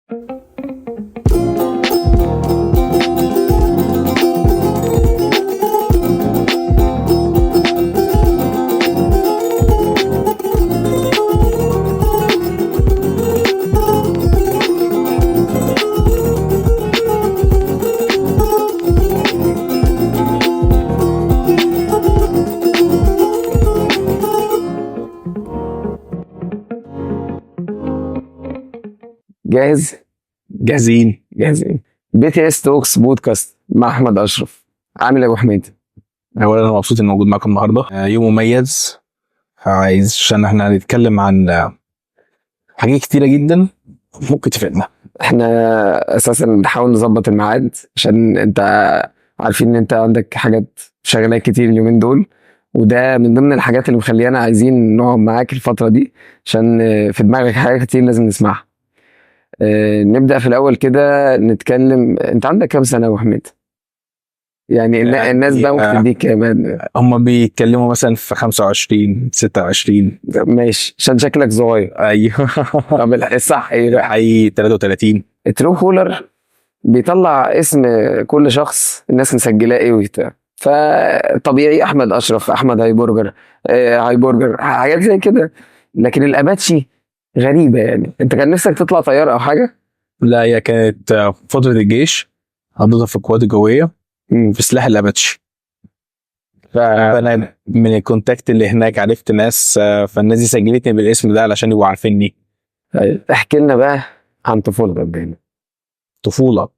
جاهز؟ جاهزين. BTS توكس بودكاست مع احمد اشرف. عامل ايه يا ابو حميد؟ اولا انا مبسوط اني موجود معاكم النهارده، يوم مميز. عشان احنا هنتكلم عن حاجات كتيره جدا ممكن تفيدنا. احنا اساسا بنحاول نظبط الميعاد عشان انت عارفين ان انت عندك حاجات شغلات كتير اليومين دول، وده من ضمن الحاجات اللي مخليانا عايزين نقعد معاك الفترة دي عشان في دماغك حاجات كتير لازم نسمعها. نبدأ في الأول كده نتكلم. أنت عندك كام سنة يا أبو حميد؟ يعني الناس بقى ممكن تديك كمان. هم بيتكلموا مثلا في 25 26. ماشي عشان شكلك صغير. ايوه. طب الصح ايه بقى؟ حقيقي 33. ترو كولر بيطلع اسم كل شخص الناس مسجلاه ايه وبتاع، فطبيعي احمد اشرف، احمد هاي برجر، هاي برجر، حاجات زي كده. لكن الاباتشي غريبه. يعني انت كان نفسك تطلع طيار او حاجه؟ لا، هي كانت فتره الجيش، قضيتها في القوات الجويه في سلاح الاباتشي. فانا من الكونتاكت اللي هناك عرفت ناس، فالناس دي سجلتني بالاسم ده علشان يبقوا عارفيني. احكي لنا بقى عن طفولتك هنا. طفوله.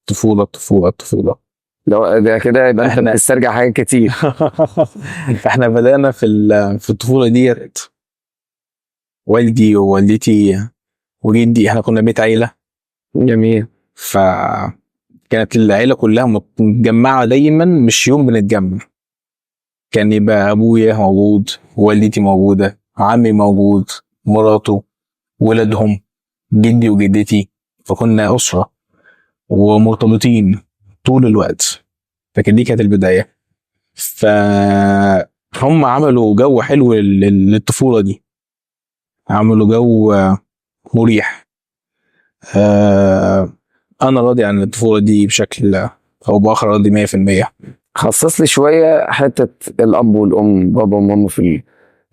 طفوله. لو ده كده يبقى انت بتسترجع حاجات كتير. احنا بدأنا في الطفولة ديت. والدي ووالدتي وجدي، احنا كنا بيت عيلة. جميل. فكانت العيلة كلها متجمعة دايما، مش يوم بنتجمع. كان يبقى أبويا موجود، والدتي موجودة، عمي موجود، مراته، ولادهم، جدي وجدتي. فكنا أسرة ومرتبطين طول الوقت. فكان دي كانت البداية. فهم عملوا جو حلو للطفولة دي، عملوا جو مريح. أنا راضي عن الطفولة دي بشكل أو بآخر، راضي 100%. خصص لي شوية حتة الأب والأم، بابا وماما في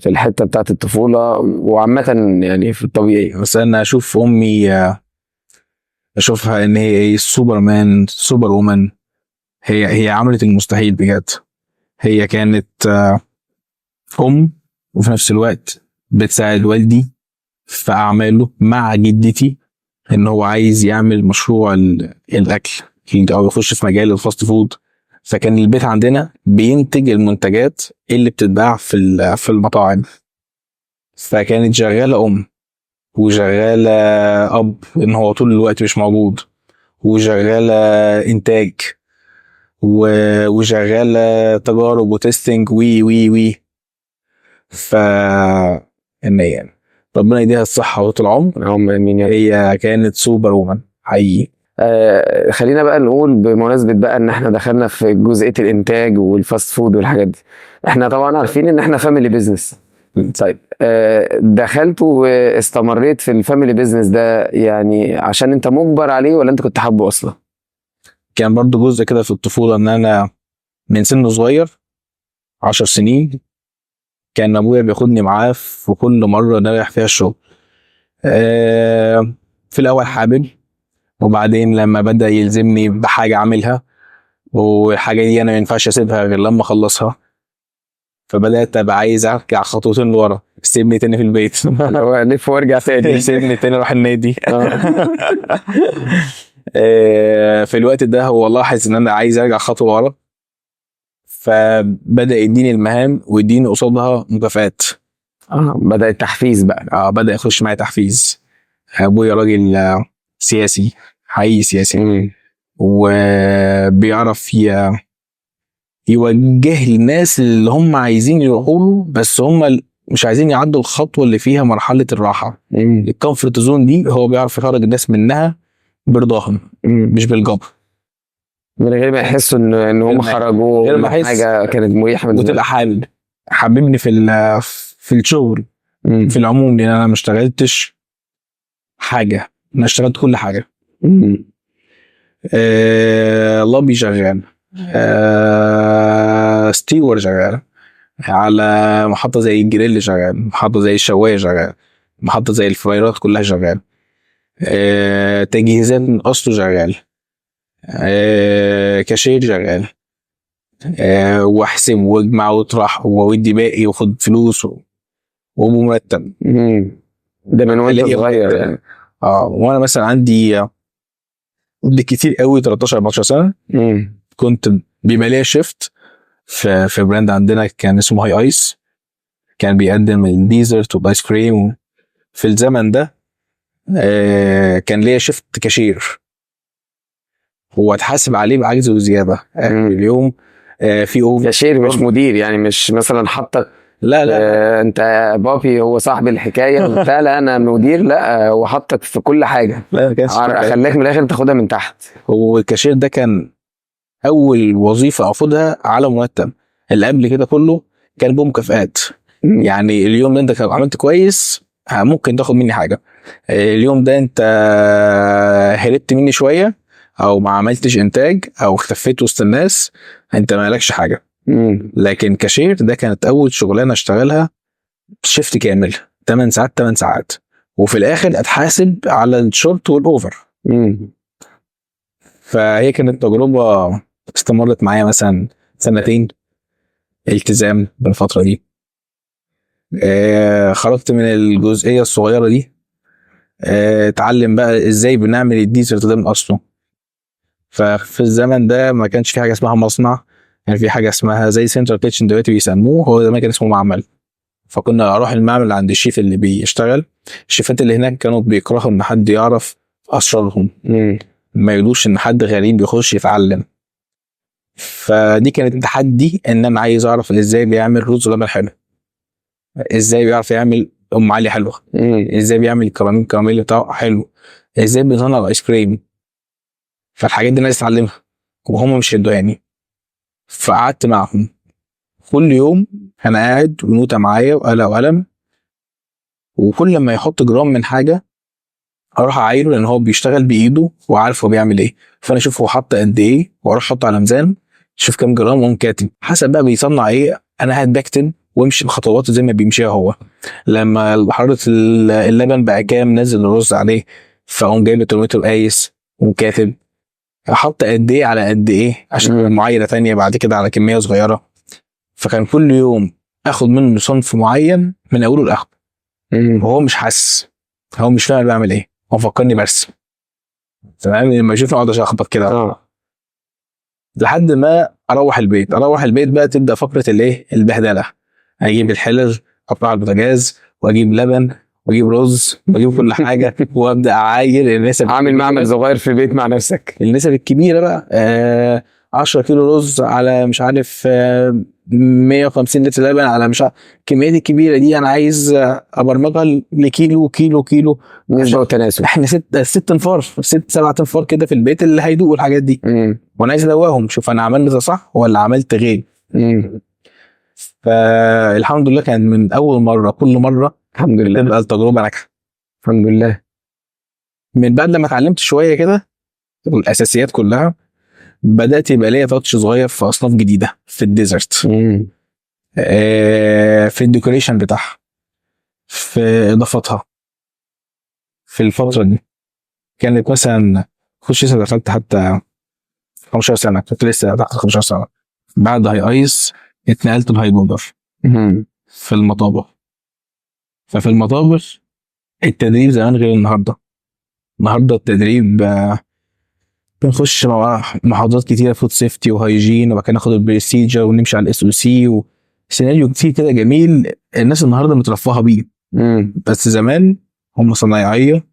الحتة بتاعت الطفولة وعامة، يعني في الطبيعي. بس أنا أشوف أمي، أشوفها إن هي سوبرمان، سوبر وومن. هي عملت المستحيل بجد. هي كانت أم، وفي نفس الوقت بتساعد والدي في أعماله مع جدتي، إن هو عايز يعمل مشروع الأكل أو يخش في مجال الفاست فود. فكان البيت عندنا بينتج المنتجات اللي بتتباع في المطاعم. فكانت شغالة أم، وشغالة أب إن هو طول الوقت مش موجود، وشغالة إنتاج، وشغالة تجارب وتستنج وي وي وي. يعني ربنا يديها الصحة وطول العمر. امين. هي كانت سوبر وومن حقيقي. خلينا بقى نقول بمناسبة بقى ان احنا دخلنا في جزئية الانتاج والفاست فود والحاجات دي. احنا طبعا عارفين ان احنا فاميلي بيزنس. طيب دخلت واستمريت في الفاميلي بيزنس ده يعني عشان انت مجبر عليه ولا انت كنت حابه اصلا؟ كان برضو جزء كده في الطفولة، ان انا من سن صغير 10 سنين كان ابويا بياخدني معاه في كل مرة نريح فيها الشغل. في الاول حابب، وبعدين لما بدأ يلزمني بحاجة عاملها، والحاجة دي انا ما ينفعش اسيبها غير لما اخلصها، فبدأت ابقى عايز ارجع خطوتين لورا. سيبني تاني في البيت. لو الف وارجع تاني. سيبني تاني اروح النادي. في الوقت ده هو لاحظ ان انا عايز ارجع خطوة ورا، فبدأ يديني المهام ويديني قصادها مكافآت. بدأ التحفيز بقى. بدأ يخش معايا تحفيز. ابويا راجل سياسي، حقيقي سياسي. وبيعرف يوجه الناس اللي هم عايزين يروحوا له، بس هم مش عايزين يعدوا الخطوة اللي فيها مرحلة الراحة. الكومفورت زون دي هو بيعرف يخرج الناس منها برضاهم، مش بالجبر، من غير ما يحسوا ان هم خرجوا من حاجه كانت مريحه بالنسبه وتبقى حاببني في الشغل في العموم. لان انا ما اشتغلتش حاجه انا اشتغلت كل حاجه. مم. لوبي شغال، ستيور شغال، على محطه زي الجريل شغال، محطه زي الشوايه شغال، محطه زي الفرايرات كلها شغال، تجهيزات من اصله شغال، كاشير شغال، واحسب واجمع واطرح وودي باقي وخد فلوس ومرتب. مم. ده من وانت الاقي صغير مرتب. يعني. وانا مثلا عندي بالكتير قوي 13 14 سنه مم. كنت بيبقى ليا شيفت في براند عندنا كان اسمه هاي ايس، كان بيقدم الديزرت والايس كريم. في الزمن ده كان ليا شيفت كاشير، هو اتحاسب عليه بعجز وزياده اخر اليوم. في اوفر كاشير مش مدير يعني، مش مثلا حطك لا انت بابي هو صاحب الحكايه وبتاع، لا انا مدير، لا هو حطك في كل حاجه، لا ما كانش خلاك من الاخر تاخدها من تحت. هو الكاشير ده كان اول وظيفه اخدها على مرتب، اللي قبل كده كله كان بمكافآت. يعني اليوم ده انت عملت كويس ممكن تاخد مني حاجه، اليوم ده انت هربت مني شويه او ما عملتش انتاج او اختفيت وسط الناس انت مالكش حاجه. لكن كاشير ده كانت اول شغلانه اشتغلها شيفت كامل 8 ساعات 8 ساعات، وفي الاخر اتحاسب على الشورت والاوفر. فهي كانت تجربه استمرت معايا مثلا سنتين التزام بالفتره دي. خرجت من الجزئيه الصغيره دي، اتعلم بقى ازاي بنعمل الديزرت ده من اصله. ففي الزمن ده ما كانش في حاجه اسمها مصنع، كان في حاجه اسمها زي سنترال كيتشن دلوقتي بيسموه، هو زمان كان اسمه معمل. فكنا اروح المعمل عند الشيف اللي بيشتغل، الشيفات اللي هناك كانوا بيكرهوا ان حد يعرف اسرارهم، ما يقولوش ان حد غريب يخش يتعلم. فدي كانت تحدي ان انا عايز اعرف ازاي بيعمل رز لبن حلو، ازاي بيعرف يعمل ام علي حلوه، ازاي بيعمل كراميل بتاعه حلو، ازاي بيصنع الايس كريم. فالحاجات دي انا عايز اتعلمها وهم مش هيدوهاني. فقعدت معهم كل يوم، انا قاعد ونوتة معايا وقلم، وكل لما يحط جرام من حاجه اروح اعايره لان هو بيشتغل بايده وعارف هو بيعمل ايه. فانا اشوف هو حط قد ايه واروح احطه على ميزان، شوف كام جرام واقوم كاتب حسب بقى بيصنع ايه. انا قاعد بكتب وامشي بخطواته زي ما بيمشيها هو. لما حراره اللبن بقى كام نزل الرز عليه، فاقوم جايب الترمومتر قايس وكاتب احط قد ايه على قد ايه عشان معايره ثانيه بعد كده على كميه صغيره. فكان كل يوم اخد منه صنف معين من اوله لاخره، وهو مش حاسس، هو مش فاهم بعمل ايه، هو فكرني برسم. تمام، لما يشوفني اقعد اشخبط كده لحد ما اروح البيت بقى تبدا فقره الايه البهدله. اجيب الحلل احطها على البوتاجاز واجيب لبن واجيب رز واجيب كل حاجه وابدا اعاير النسب. عامل معمل صغير في البيت مع نفسك. النسب الكبيره بقى 10 كيلو رز على مش عارف 150 لتر لبن على مش عارف. الكميات الكبيره دي انا عايز ابرمجها لكيلو كيلو كيلو نسبه وتناسب. احنا ست انفار 7 انفار كده في البيت اللي هيدوقوا الحاجات دي. وانا عايز ادوقهم، شوف انا عملت ده صح ولا عملت غير. فالحمد لله كانت من اول مره كل مره الحمد لله تبقى التجربه ناجحه الحمد لله. من بعد لما اتعلمت شويه كده الاساسيات كلها بدات يبقى ليا تاتش صغير في اصناف جديده في الديزرت، في الديكوريشن بتاعها، في اضافتها. في الفتره دي كانت مثلا لسه دخلت حتى 15 سنه، كنت لسه تحت 15 سنه. بعد هاي ايس اتنقلت لهاي بوردر في المطابخ. ففي المطابخ التدريب زمان غير النهارده التدريب بنخش مع محاضرات كتيره فود سيفتي وهايجين، وبعد كده ناخد البروسيجر ونمشي على الاس او سي وسيناريو كتير كده جميل الناس النهارده مترفهه بيه. بس زمان هم صنايعيه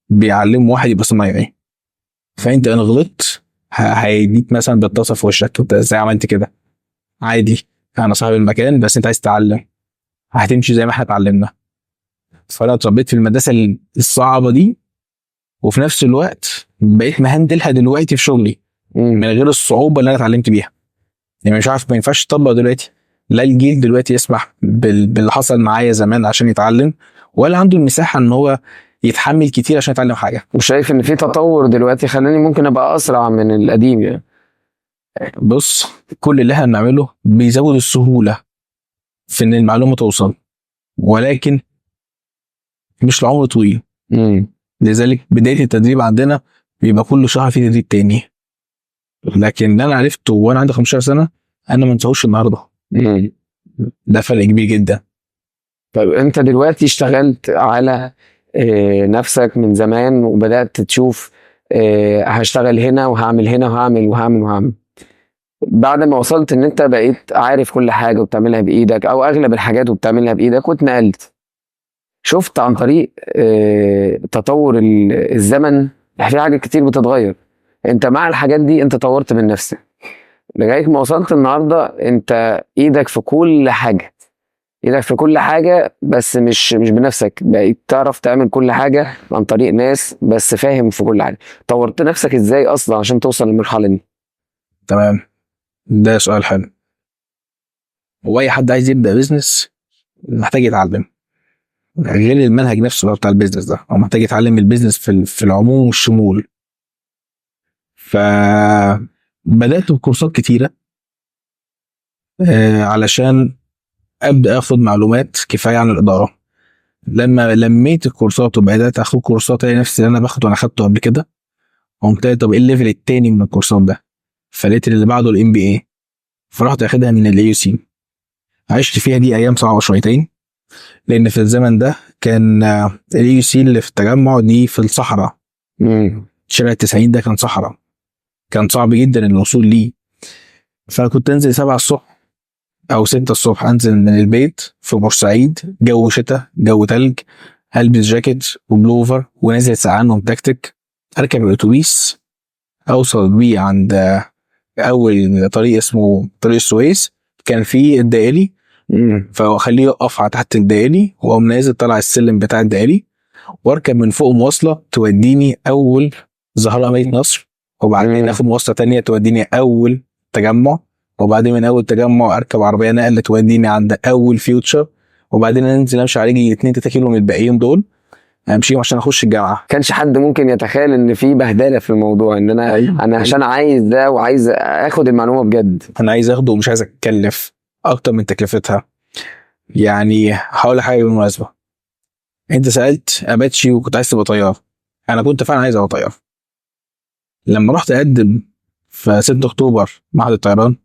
بيعلموا واحد يبقى صنايعي. فانت انا غلطت هيديك مثلا بالطاسه في وشك، انت ازاي عملت كده؟ عادي، انا صاحب المكان بس انت عايز تتعلم هتمشي زي ما احنا اتعلمنا. فانا اتربيت في المدرسه الصعبه دي، وفي نفس الوقت بقيت مهندلها دلوقتي في شغلي من غير الصعوبه اللي انا اتعلمت بيها. يعني مش عارف، ما ينفعش تطبق دلوقتي، لا الجيل دلوقتي يسمح باللي حصل معايا زمان عشان يتعلم، ولا عنده المساحه ان هو يتحمل كتير عشان يتعلم حاجه. وشايف ان في تطور دلوقتي خلاني ممكن ابقى اسرع من القديم يعني. بص، كل اللي احنا بنعمله بيزود السهوله في ان المعلومه توصل، ولكن مش لعمر طويل. لذلك بدايه التدريب عندنا بيبقى كل شهر في تدريب تاني، لكن اللي انا عرفته وانا عندي 15 سنه انا ما انساهوش النهارده. ده فرق كبير جدا. طيب انت دلوقتي اشتغلت على نفسك من زمان وبدأت تشوف هشتغل هنا وهعمل هنا وهعمل. بعد ما وصلت ان انت بقيت عارف كل حاجة وبتعملها بإيدك او اغلب الحاجات وبتعملها بإيدك واتنقلت، شفت عن طريق تطور الزمن في حاجات كتير بتتغير. انت مع الحاجات دي انت طورت من نفسك لغاية ما وصلت النهاردة انت ايدك في كل حاجة، ايدك في كل حاجة، بس مش بنفسك، بقيت تعرف تعمل كل حاجة عن طريق ناس بس فاهم في كل حاجة. طورت نفسك ازاي اصلا عشان توصل للمرحلة دي؟ تمام، ده سؤال حلو. هو اي حد عايز يبدا بيزنس محتاج يتعلم، غير المنهج نفسه بتاع البيزنس ده، هو محتاج يتعلم البيزنس في العموم والشمول. فبدات بكورسات كتيره علشان ابدا اخد معلومات كفايه عن الاداره. لما لميت الكورسات وبدات اخد كورسات الاقي نفسي اللي انا باخده انا خدته قبل كده، قمت قايل طب ايه الليفل التاني من الكورسات ده؟ فلقيت اللي بعده الام بي اي، فرحت اخدها من الاي يو سي. عشت فيها دي ايام صعبه شويتين، لان في الزمن ده كان الاي يو سي اللي في التجمع دي في الصحراء. شارع 90 ده كان صحراء، كان صعب جدا الوصول ليه. فكنت انزل 7 الصبح او 6 الصبح، انزل من البيت في بورسعيد، جو شتاء جو تلج، البس جاكيت وبلوفر ونازل ساعان ومتكتك، اركب الاتوبيس اوصل بيه عند اول طريق اسمه طريق السويس، كان فيه الدائري، فاخليه يقف على تحت الدائري واقوم نازل طالع السلم بتاع الدائري، واركب من فوق مواصله توديني اول زهراء مدينه نصر، وبعدين اخد مواصله تانية توديني اول تجمع، وبعدين من اول تجمع اركب عربيه نقل توديني عند اول فيوتشر، وبعدين انزل امشي على رجلي 2 3 كيلو من الباقيين دول امشيهم عشان اخش الجامعه. كانش حد ممكن يتخيل ان في بهدله في الموضوع، ان انا عشان عايز ده وعايز اخد المعلومه بجد. انا عايز اخده ومش عايز اتكلف اكتر من تكلفتها. يعني هقول حاجه بالمناسبه، انت سالت اباتشي وكنت عايز تبقى طيار، انا كنت فعلا عايز ابقى طيار. لما رحت اقدم في 6 اكتوبر معهد الطيران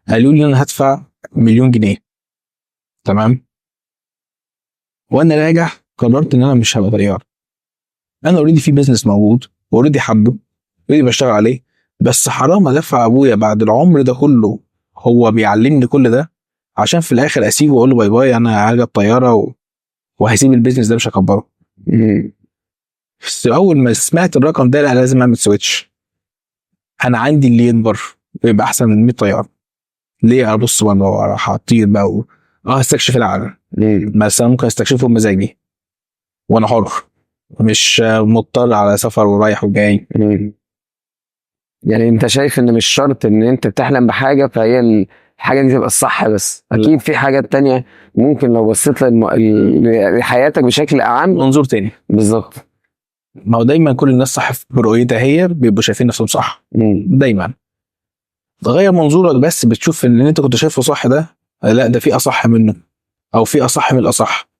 قالوا لي انا هدفع 1,000,000 جنيه، تمام، وانا راجع قررت ان انا مش هبقى طيار. انا اوريدي في بيزنس موجود، اوريدي حابه، اوريدي بشتغل عليه، بس حرام ادفع ابويا بعد العمر ده كله هو بيعلمني كل ده عشان في الاخر اسيبه واقول له باي باي انا هرجع الطياره وهسيب البيزنس ده مش هكبره. بس اول ما سمعت الرقم ده لا لازم اعمل سويتش، انا عندي اللي يكبر ويبقى احسن من 100 طيار. ليه ابص بقى هطير بقى استكشف العالم؟ بس انا ممكن استكشفه بمزاجي وانا حر، مش مضطر على سفر ورايح وجاي. يعني انت شايف ان مش شرط ان انت بتحلم بحاجه فهي الحاجه دي تبقى الصح، بس اكيد في حاجات تانية ممكن لو بصيت لحياتك بشكل اعم منظور تاني. بالظبط. ما هو دايما كل الناس صح في رؤيتها هي بيبقوا شايفين نفسهم صح. دايما تغير منظورك بس بتشوف ان اللي انت كنت شايفه صح ده لا ده في اصح منه او في اصح من الاصح.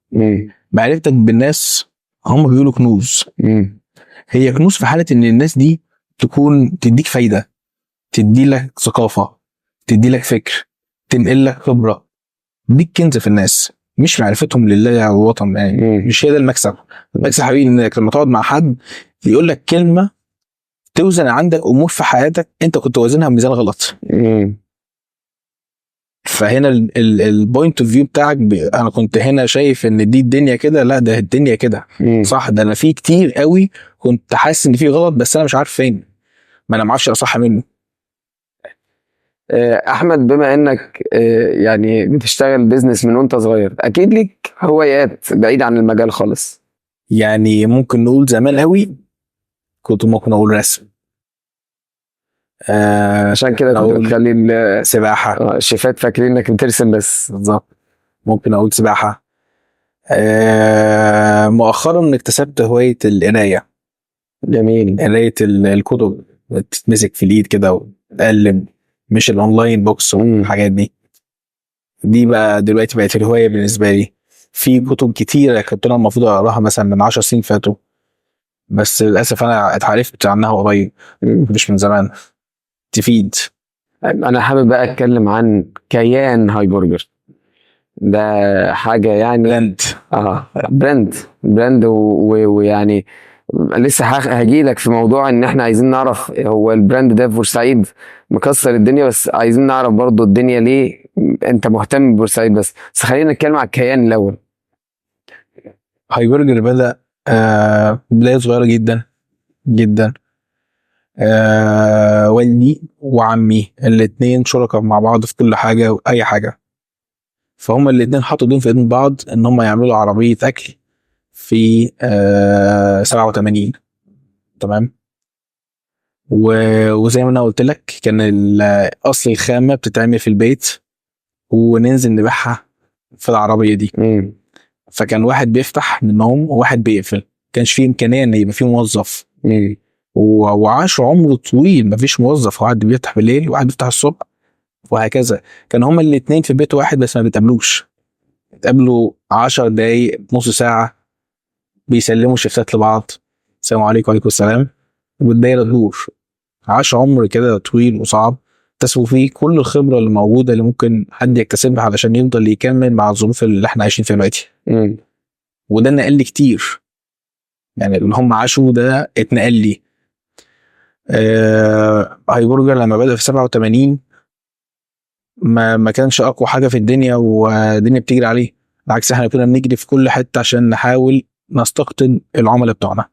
معرفتك بالناس هم بيقولوا كنوز. هي كنوز في حاله ان الناس دي تكون تديك فايده، تدي لك ثقافه، تدي لك فكر، تنقل لك خبره. دي كنز في الناس، مش معرفتهم لله على الوطن. يعني مش هي ده المكسب. المكسب حبيبي انك لما تقعد مع حد يقول لك كلمه توزن عندك امور في حياتك انت كنت وازنها بميزان غلط. فهنا البوينت اوف فيو بتاعك انا كنت هنا شايف ان دي الدنيا كده، لا ده الدنيا كده صح، ده انا في كتير قوي كنت حاسس ان في غلط بس انا مش عارف فين، ما انا ما اعرفش اصح منه. احمد، بما انك يعني بتشتغل بيزنس من وانت صغير اكيد ليك هوايات بعيد عن المجال خالص. يعني ممكن نقول زمان قوي كنت ممكن اقول رسم، عشان كده كنت بتخلي سباحه. الشيفات فاكرين انك بترسم بس. بالظبط، ممكن اقول سباحه. مؤخرا اكتسبت هوايه القرايه. جميل. قرايه الكتب، تتمسك في الايد كده وتقلب، مش الاونلاين بوكس والحاجات دي بقى دلوقتي بقت الهوايه بالنسبه لي. في كتب كتيره كنت انا المفروض اقراها مثلا من 10 سنين فاتوا، بس للاسف انا اتعرفت عنها قريب مش من زمان. تفيد. انا حابب بقى اتكلم عن كيان هاي برجر. ده حاجة يعني براند. براند ويعني لسه هجي لك في موضوع ان احنا عايزين نعرف هو البراند ده في بورسعيد مكسر الدنيا، بس عايزين نعرف برضو الدنيا ليه انت مهتم ببورسعيد. بس خلينا نتكلم على الكيان الاول. هاي برجر بدأ بداية صغيرة جدا جدا. والدي وعمي الاتنين شركاء مع بعض في كل حاجة وأي حاجة، فهم الاتنين حطوا ايدين في ايدين بعض ان هم يعملوا عربية اكل في 87. تمام. وزي ما انا قلت لك كان اصل الخامة بتتعمل في البيت وننزل نبيعها في العربية دي. فكان واحد بيفتح منهم وواحد بيقفل، كانش فيه امكانية ان يبقى فيه موظف. وعاش عمره طويل مفيش موظف، واحد بيفتح بالليل وواحد بيفتح الصبح وهكذا. كان هما الاتنين في بيت واحد بس ما بيتقابلوش، اتقابلوا 10 دقايق نص ساعة، بيسلموا شيفتات لبعض، السلام عليكم وعليكم السلام، والدايرة تدور. عاش عمر كده طويل وصعب اكتسبوا فيه كل الخبرة اللي موجودة اللي ممكن حد يكتسبها علشان يفضل يكمل مع الظروف اللي احنا عايشين فيها دلوقتي. وده نقل لي كتير، يعني اللي هم عاشوا ده اتنقل لي. هاي برجر لما بدأ في 87 ما كانش اقوى حاجه في الدنيا والدنيا بتجري عليه، بالعكس احنا كنا بنجري في كل حته عشان نحاول نستقطن العملاء بتوعنا.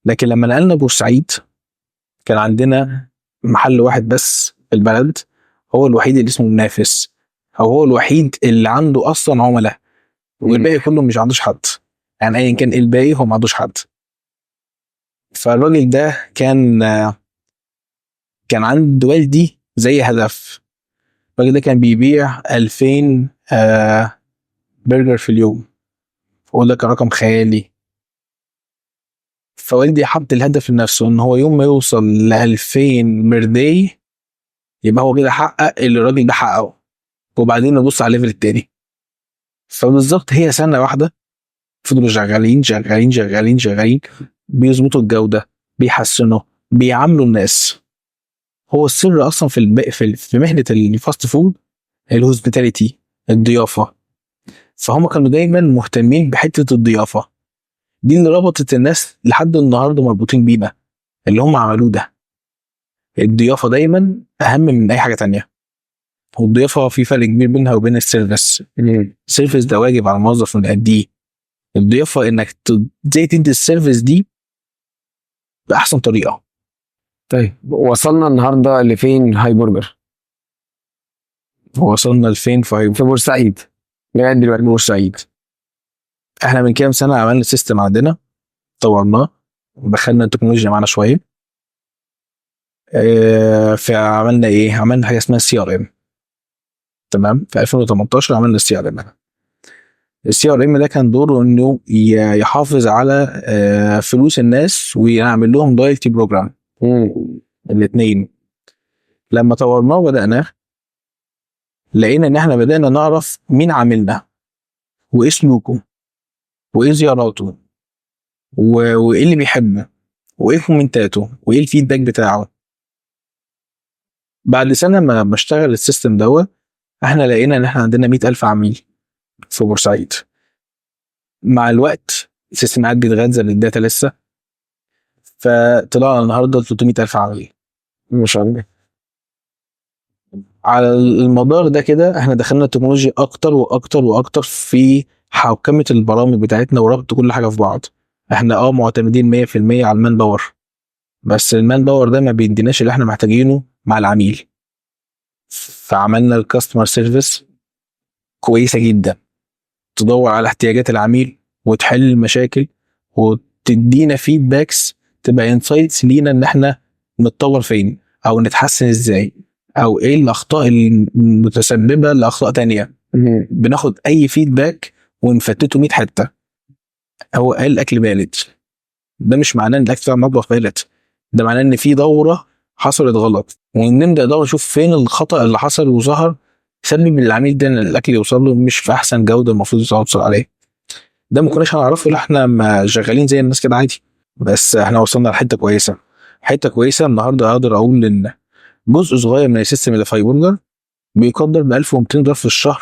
لكن لما نقلنا بورسعيد كان عندنا محل واحد بس في البلد، هو الوحيد اللي اسمه منافس، او هو الوحيد اللي عنده اصلا عملاء، والباقي كله مش عندوش حد. يعني ايا كان الباقي هو ما عندوش حد. فالراجل ده كان عند والدي زي هدف. الراجل ده كان بيبيع 2000 برجر في اليوم، فقول لك رقم خيالي. فوالدي حط الهدف لنفسه ان هو يوم ما يوصل ل 2000 برداي يبقى هو كده حقق اللي الراجل ده حققه، وبعدين نبص على الليفل التاني. فبالظبط هي سنة واحدة فضلوا شغالين شغالين شغالين شغالين، بيظبطوا الجودة، بيحسنوا، بيعاملوا الناس. هو السر اصلا في مهنة الفاست فود الهوسبيتاليتي، الضيافة. فهم كانوا دايما مهتمين بحتة الضيافة دي اللي ربطت الناس لحد النهارده مربوطين بينا. اللي هم عملوه ده، الضيافة دايما أهم من أي حاجة تانية. والضيافة في فرق كبير بينها وبين السيرفيس. السيرفيس ده واجب على الموظف إنه يأديه. الضيافة إنك ازاي تدي السيرفيس دي بأحسن طريقة. طيب وصلنا النهارده لفين هاي برجر؟ وصلنا لفين في بورسعيد لغايه دلوقتي؟ بورسعيد احنا من كام سنة عملنا سيستم عندنا، طورناه ودخلنا التكنولوجيا معانا شوية. فعملنا ايه؟ عملنا حاجة اسمها CRM. تمام. في 2018 عملنا الCRM ده كان دوره انه يحافظ على فلوس الناس ويعمل لهم لويالتي بروجرام. الاثنين لما طورناه وبدأناه لقينا ان احنا بدأنا نعرف مين عاملنا وايه سلوكه وايه زياراته وايه اللي بيحبه وايه كومنتاته وايه الفيدباك بتاعه. بعد سنة ما اشتغل السيستم دوت احنا لقينا ان احنا عندنا 100,000 عميل في بورسعيد. مع الوقت السيستم قاعد بيتغذى للداتا لسه، فطلعنا النهارده 300,000 عميل ما شاء الله. على المدار ده كده احنا دخلنا التكنولوجيا اكتر واكتر واكتر في حوكمة البرامج بتاعتنا وربط كل حاجة في بعض. احنا معتمدين 100% على المان باور، بس المان باور ده ما بيديناش اللي احنا محتاجينه مع العميل. فعملنا الكاستمر سيرفيس كويسة جدا تدور على احتياجات العميل وتحل المشاكل وتدينا فيدباكس تبقى انسايتس لينا ان احنا نتطور فين او نتحسن ازاي او ايه الاخطاء المتسببة لاخطاء تانية. بناخد اي فيدباك ونفتته 100 حته. هو قال الاكل بارد، ده مش معناه ان الاكل بتاع المطبخ بارد، ده معناه ان في دوره حصلت غلط، ونبدا ندور نشوف فين الخطا اللي حصل وظهر سبب العميل ده ان الاكل يوصل له مش في احسن جوده المفروض يوصل عليه. ده ما كناش هنعرفه الا احنا ما شغالين زي الناس كده عادي. بس احنا وصلنا لحته كويسه، حته كويسه. النهارده اقدر اقول ان جزء صغير من السيستم اللي في هايبرجر بيقدر ب 1200 دولار في الشهر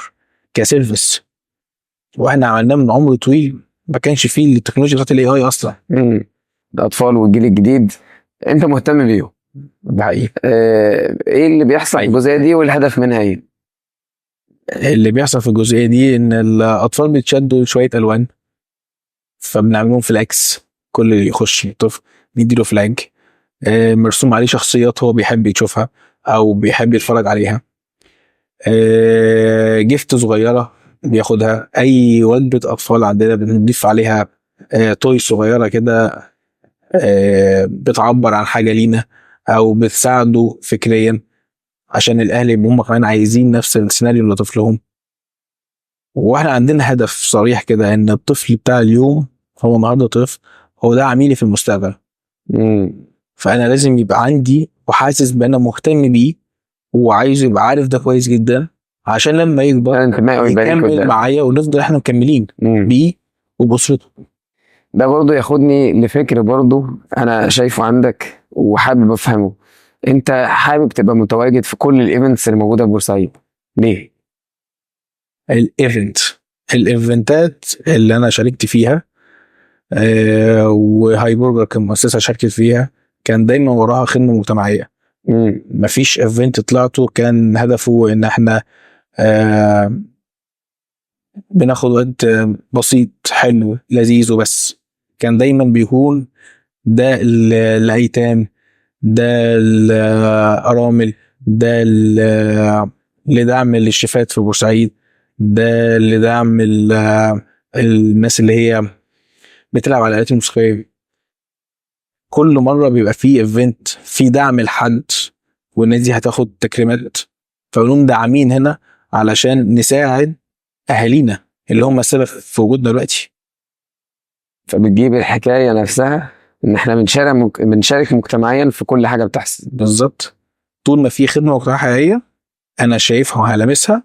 كسيرفيس، واحنا عملناه من عمر طويل ما كانش فيه التكنولوجيا بتاعت الاي اي اصلا. الاطفال والجيل الجديد انت مهتم بيهم، ده حقيقي. ايه اللي بيحصل في الجزئيه دي والهدف منها ايه؟ اللي بيحصل في الجزئيه دي ان الاطفال بيتشدوا شويه الوان، فبنعملهم فلاكس. كل اللي يخش طفل نديله فلاج مرسوم عليه شخصيات هو بيحب يشوفها او بيحب يتفرج عليها. جفت صغيره بياخدها. اي وجبه اطفال عندنا بنضيف عليها توي صغيره كده بتعبر عن حاجه لينا او بتساعده فكريا، عشان الاهل يبقوا هم كمان عايزين نفس السيناريو لطفلهم. واحنا عندنا هدف صريح كده ان الطفل بتاع اليوم هو النهارده طفل، هو ده عميلي في المستقبل. فانا لازم يبقى عندي وحاسس بان انا مهتم بيه وعايز يبقى عارف ده كويس جدا، عشان لما يكبر يكمل معايا ونفضل احنا مكملين بيه وبأسرته. ده برضو ياخدني لفكر برضو انا شايفه عندك وحابب افهمه. انت حابب تبقى متواجد في كل الايفنتس اللي موجوده في بورسعيد ليه؟ الايفنتات اللي انا شاركت فيها وهايبرجر كمؤسسه شاركت فيها كان دايما وراها خدمه مجتمعيه. مفيش ايفنت طلعته كان هدفه ان احنا بناخد وقت بسيط حلو لذيذ وبس. كان دايما بيكون ده الايتام، ده الارامل، ده لدعم الشيفات في بورسعيد، ده لدعم الناس اللي هي بتلعب على الآلات الموسيقية. كل مرة بيبقى فيه ايفنت في دعم لحد والناس دي هتاخد تكريمات، فنقوم داعمين هنا علشان نساعد اهالينا اللي هم السبب في وجودنا دلوقتي. فبتجيب الحكايه نفسها ان احنا بنشارك مجتمعيا في كل حاجه بتحصل. بالظبط. طول ما في خدمه مجتمعيه حقيقيه انا شايفها وهلمسها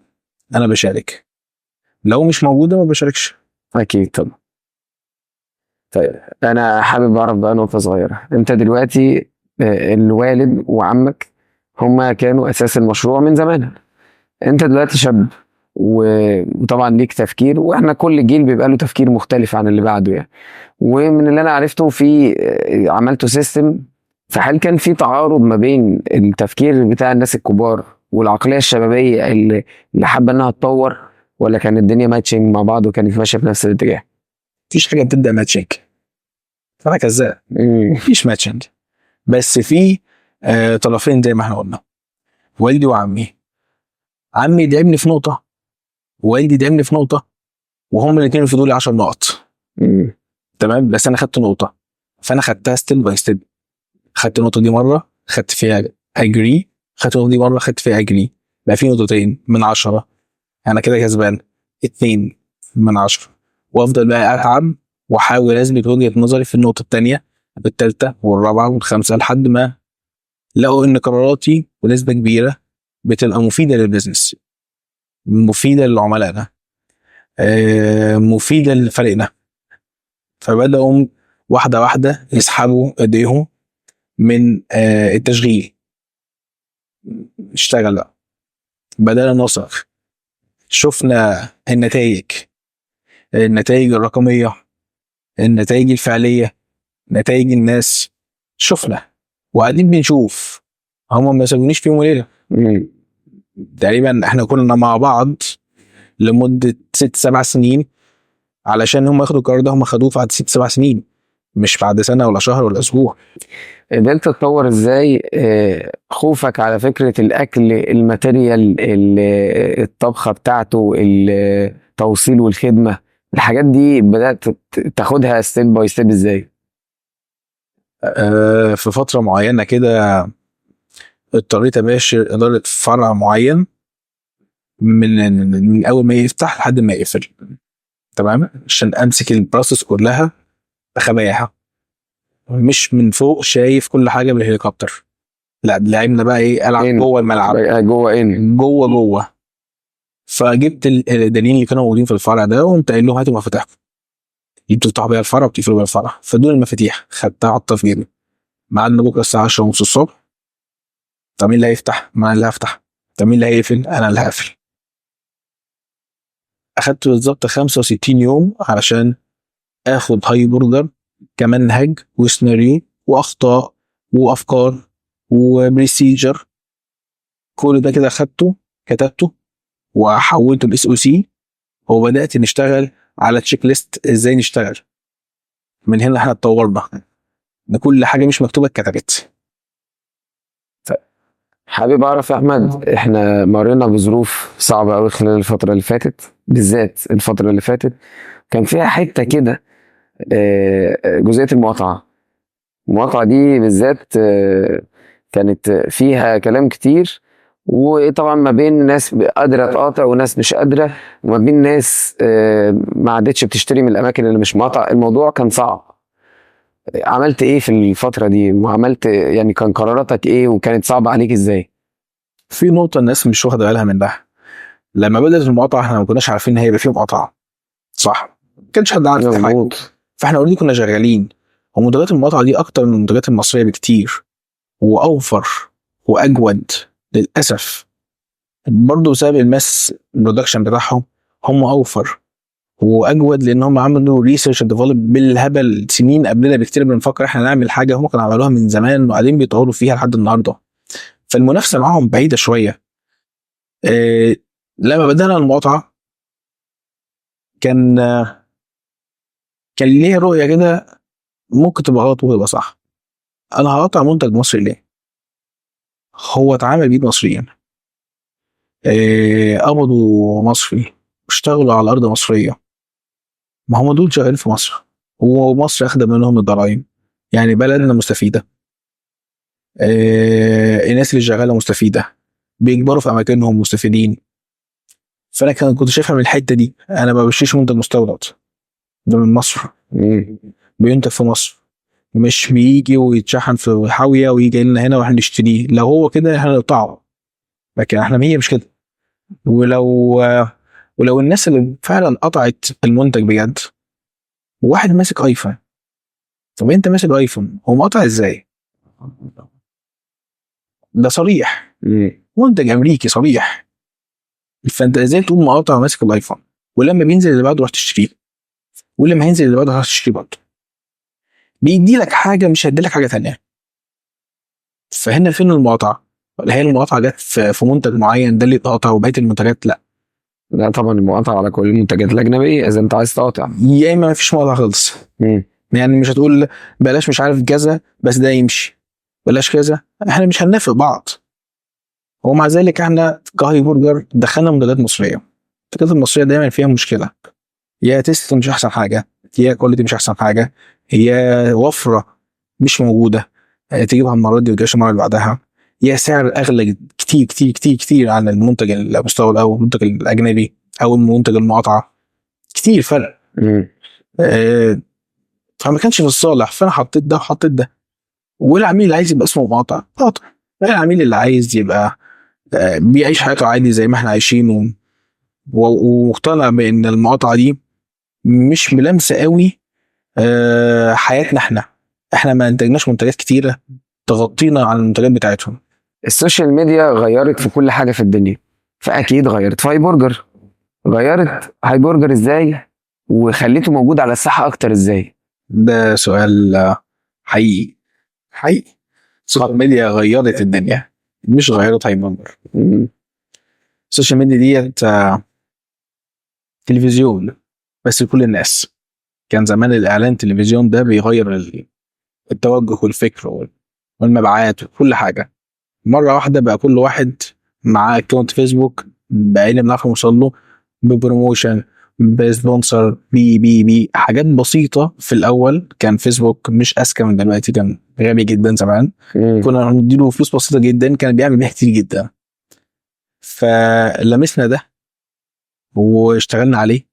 انا بشارك، لو مش موجوده ما بشاركش. اكيد طبعا. طيب انا حابب اعرف بقى نقطه صغيره. انت دلوقتي الوالد وعمك هما كانوا اساس المشروع من زمان، انت دلوقتي شاب وطبعا ليك تفكير، واحنا كل جيل بيبقى له تفكير مختلف عن اللي بعده يعني. ومن اللي انا عرفته في عملته سيستم، فهل كان في تعارض ما بين التفكير بتاع الناس الكبار والعقليه الشبابيه اللي حابه انها تطور، ولا كانت الدنيا ماتشنج مع بعض وكانت ماشيه في نفس الاتجاه؟ مفيش حاجه بتبدا ماتشنج، فانا كذاب. مفيش ماتشنج، بس في طرفين زي ما احنا قلنا. والدي وعمي، عمي دعمني في نقطه ووالدي دعمني في نقطه، وهم الاثنين يفيدوا لي 10 نقط. تمام. بس انا خدت نقطه فانا خدتها ستيب باي ستيب. خدت النقطه دي مره خدت فيها اجري، خدت النقطه دي مره خدت فيها اجري، بقى في نقطتين من 10. انا كده كسبان 2 من 10، وافضل بقى اتعب واحاول اثبت وجهه نظري في النقطه الثانيه والثالثه والرابعه والخامسه لحد ما لقوا ان قراراتي بنسبه كبيره بتبقى مفيده للبزنس، مفيده لعملائنا، مفيده لفريقنا. فبداوا واحده واحده يسحبوا ايديهم من التشغيل. اشتغل بقى، بدأنا نثق، شفنا النتائج الرقمية، النتائج الفعلية، نتائج الناس. شفنا وقاعدين بنشوف. هم ما سابونيش في يوم وليلة. تقريبا احنا كنا مع بعض لمدة 6-7 سنين علشان هم ياخدوا القرار ده. هم خدوه بعد 6-7 سنين، مش بعد سنة ولا شهر ولا أسبوع. قدرت تطور ازاي خوفك على فكرة الأكل، الماتيريال، الطبخة بتاعته، التوصيل والخدمة، الحاجات دي بدأت تاخدها ستيب باي ستيب ازاي؟ في فترة معينة كده اضطريت اباشر إدارة فرع معين من أول ما يفتح لحد ما يقفل. تمام، عشان امسك البروسيس كلها بخباياها، مش من فوق شايف كل حاجه بالهليكوبتر. لا لعبنا بقى ايه، العب إن جوه الملعب، بقى جوه إن جوه. فجبت الدليل اللي كانوا موجودين في الفرع ده، وقمت قايل لهم هاتوا مفاتيحكم، دي بتفتحوا بيها الفرع وبتقفلوا بيها الفرع. فدول المفاتيح خدتها حطها في جيبي. ميعادنا بكره الساعه 10 ونص الصبح. طب مين اللي هيفتح؟ ما انا اللي هفتح. طب مين اللي هيقفل؟ انا اللي هقفل. اخدت بالظبط 65 يوم علشان اخد هاي برجر كمنهج وسيناريو واخطاء وافكار وبريسيجر. كل ده كده اخدته، كتبته وحولته الاس او سي، وبدات نشتغل على تشيك ليست ازاي نشتغل. من هنا احنا اتطورنا ان كل حاجه مش مكتوبه اتكتبت. حابب أعرف يا أحمد، إحنا مرينا بظروف صعبة أوي خلال الفترة اللي فاتت، بالذات الفترة اللي فاتت كان فيها حتة كده، جزئية المقاطعة دي بالذات، كانت فيها كلام كتير، وطبعا ما بين ناس قادرة تقاطع وناس مش قادرة، وما بين ناس ما عادتش بتشتري من الأماكن اللي مش مقاطعة. الموضوع كان صعب. عملت إيه في الفترة دي؟ وعملت يعني كان قراراتك إيه؟ وكانت صعبة عليك إزاي؟ في نقطه الناس مش واخده بالها منها، لما بدات المقاطعه احنا ما كناش عارفين ان هيبقى فيه مقاطعه، صح؟ ما كانش حد عارف حاجه. مظبوط. فاحنا اوريدي كنا شغالين. ومنتجات المقاطعه دي اكتر من المنتجات المصريه بكتير، واوفر واجود. للاسف برضه بسبب الماس برودكشن بتاعهم، هم اوفر واجود، لان هم عملوا ريسيرش ديفلوب بالهبل سنين قبلنا بكتير. بنفكر احنا نعمل حاجه هم كانوا عملوها من زمان وقاعدين بيطوروا فيها لحد النهارده. فالمنافسه معاهم بعيده شويه. إيه، لما بدانا المقاطعه كان كان ليه رؤيه كده، ممكن تبقى غلط وتبقى صح. انا هقطع منتج مصري ليه؟ هو اتعامل بيه مصريين، قبضوا مصري، اشتغلوا على ارض مصريه. ما هم دول شغالين في مصر، ومصر اخده منهم الضرائب، يعني بلدنا مستفيده. الناس اللي شغاله مستفيده، بيكبروا في اماكنهم مستفيدين. فانا كنت شايفها من الحته دي. انا ما بشتريش منتج مستورد، ده من مصر، مم. بينتج في مصر، مش بيجي ويتشحن في حاويه ويجي لنا هنا واحنا نشتريه. لو هو كده احنا نقطعه، لكن احنا هي مش كده. ولو ولو الناس اللي فعلا قطعت المنتج بجد، واحد ماسك ايفون، طب انت ماسك ايفون هو مقطع ازاي؟ ده صريح، مم. منتج امريكي صريح. فانت ازاي تقوم مقاطع ماسك الايفون، ولما بينزل اللي بعده راح تشتريه، ولما هينزل اللي بعده راح تشتريه برضه؟ بيدي لك حاجه مش هيدي لك حاجه ثانيه. فهنا فين المقاطعه؟ ولا هي المقاطعه جت في منتج معين ده اللي اتقاطع وبقيه المنتجات لا؟ لا طبعا المقاطعة على كل المنتجات الأجنبية إذا أنت عايز تقاطع. يا اما ما فيش مقاطعه خالص. مم. يعني مش هتقول بلاش مش عارف كذا بس ده يمشي، بلاش كذا، احنا مش هننافق بعض. ومع ذلك احنا كهاي برجر دخلنا منتجات مصريه. المنتجات المصريه دايما فيها مشكله، يا تيست مش احسن حاجه، يا كواليتي مش احسن حاجه، هي وفره مش موجوده، تجيبها المره دي وتجيبها المره اللي بعدها، يا سعر اغلى كتير كتير كتير كتير عن المنتج المستورد او المنتج الاجنبي او المنتج المقاطعه، كتير فرق. مم. فما كانش في الصالح. فانا حطيت ده وحطيت ده. والعميل اللي عايز يبقى اسمه مقاطع قاطع، العميل اللي عايز يبقى بيعيش حياته عادي زي ما احنا عايشين ومقتنع بان المقاطعه دي مش ملامسه قوي حياتنا. احنا ما انتجناش منتجات كتيره تغطينا على المنتجات بتاعتهم. السوشيال ميديا غيرت في كل حاجة في الدنيا، فأكيد غيرت في هاي برجر. غيرت هاي برجر إزاي؟ وخليته موجود على الساحة أكتر إزاي؟ ده سؤال حقيقي حقيقي. السوشيال ميديا غيرت الدنيا، مش غيرت هاي برجر. مم. السوشيال ميديا ديت تلفزيون بس لكل الناس. كان زمان الاعلان التلفزيون ده بيغير التوجه والفكر والمبيعات وكل حاجه. مره واحده بقى كل واحد معاه اكونت فيسبوك، بقينا بنعرف نوصل له ببروموشن، بسبونسر، بي حاجات بسيطه. في الاول كان فيسبوك مش اذكى من دلوقتي، كان غبي جدا زمان. مم. كنا نديله فلوس بسيطه جدا كان بيعمل بيها كتير جدا. فلمسنا ده واشتغلنا عليه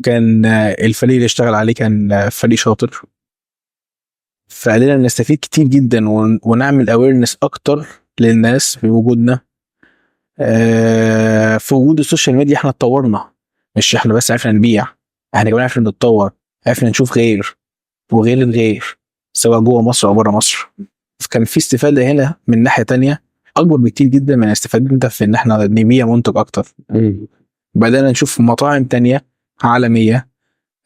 كان الفريق اللي اشتغل عليه كان فريق شاطر، فقدرنا نستفيد كتير جدا ونعمل اويرنس اكتر للناس بوجودنا. في وجود السوشيال ميديا احنا اتطورنا، مش احنا بس عرفنا نبيع، احنا كمان عرفنا نتطور، عرفنا نشوف غير وغير الغير سواء جوه مصر او بره مصر. كان في استفاده هنا من ناحيه تانية اكبر بكتير جدا من الاستفاده انت في ان احنا نبيع منتج اكتر. بدأنا نشوف مطاعم تانية عالميه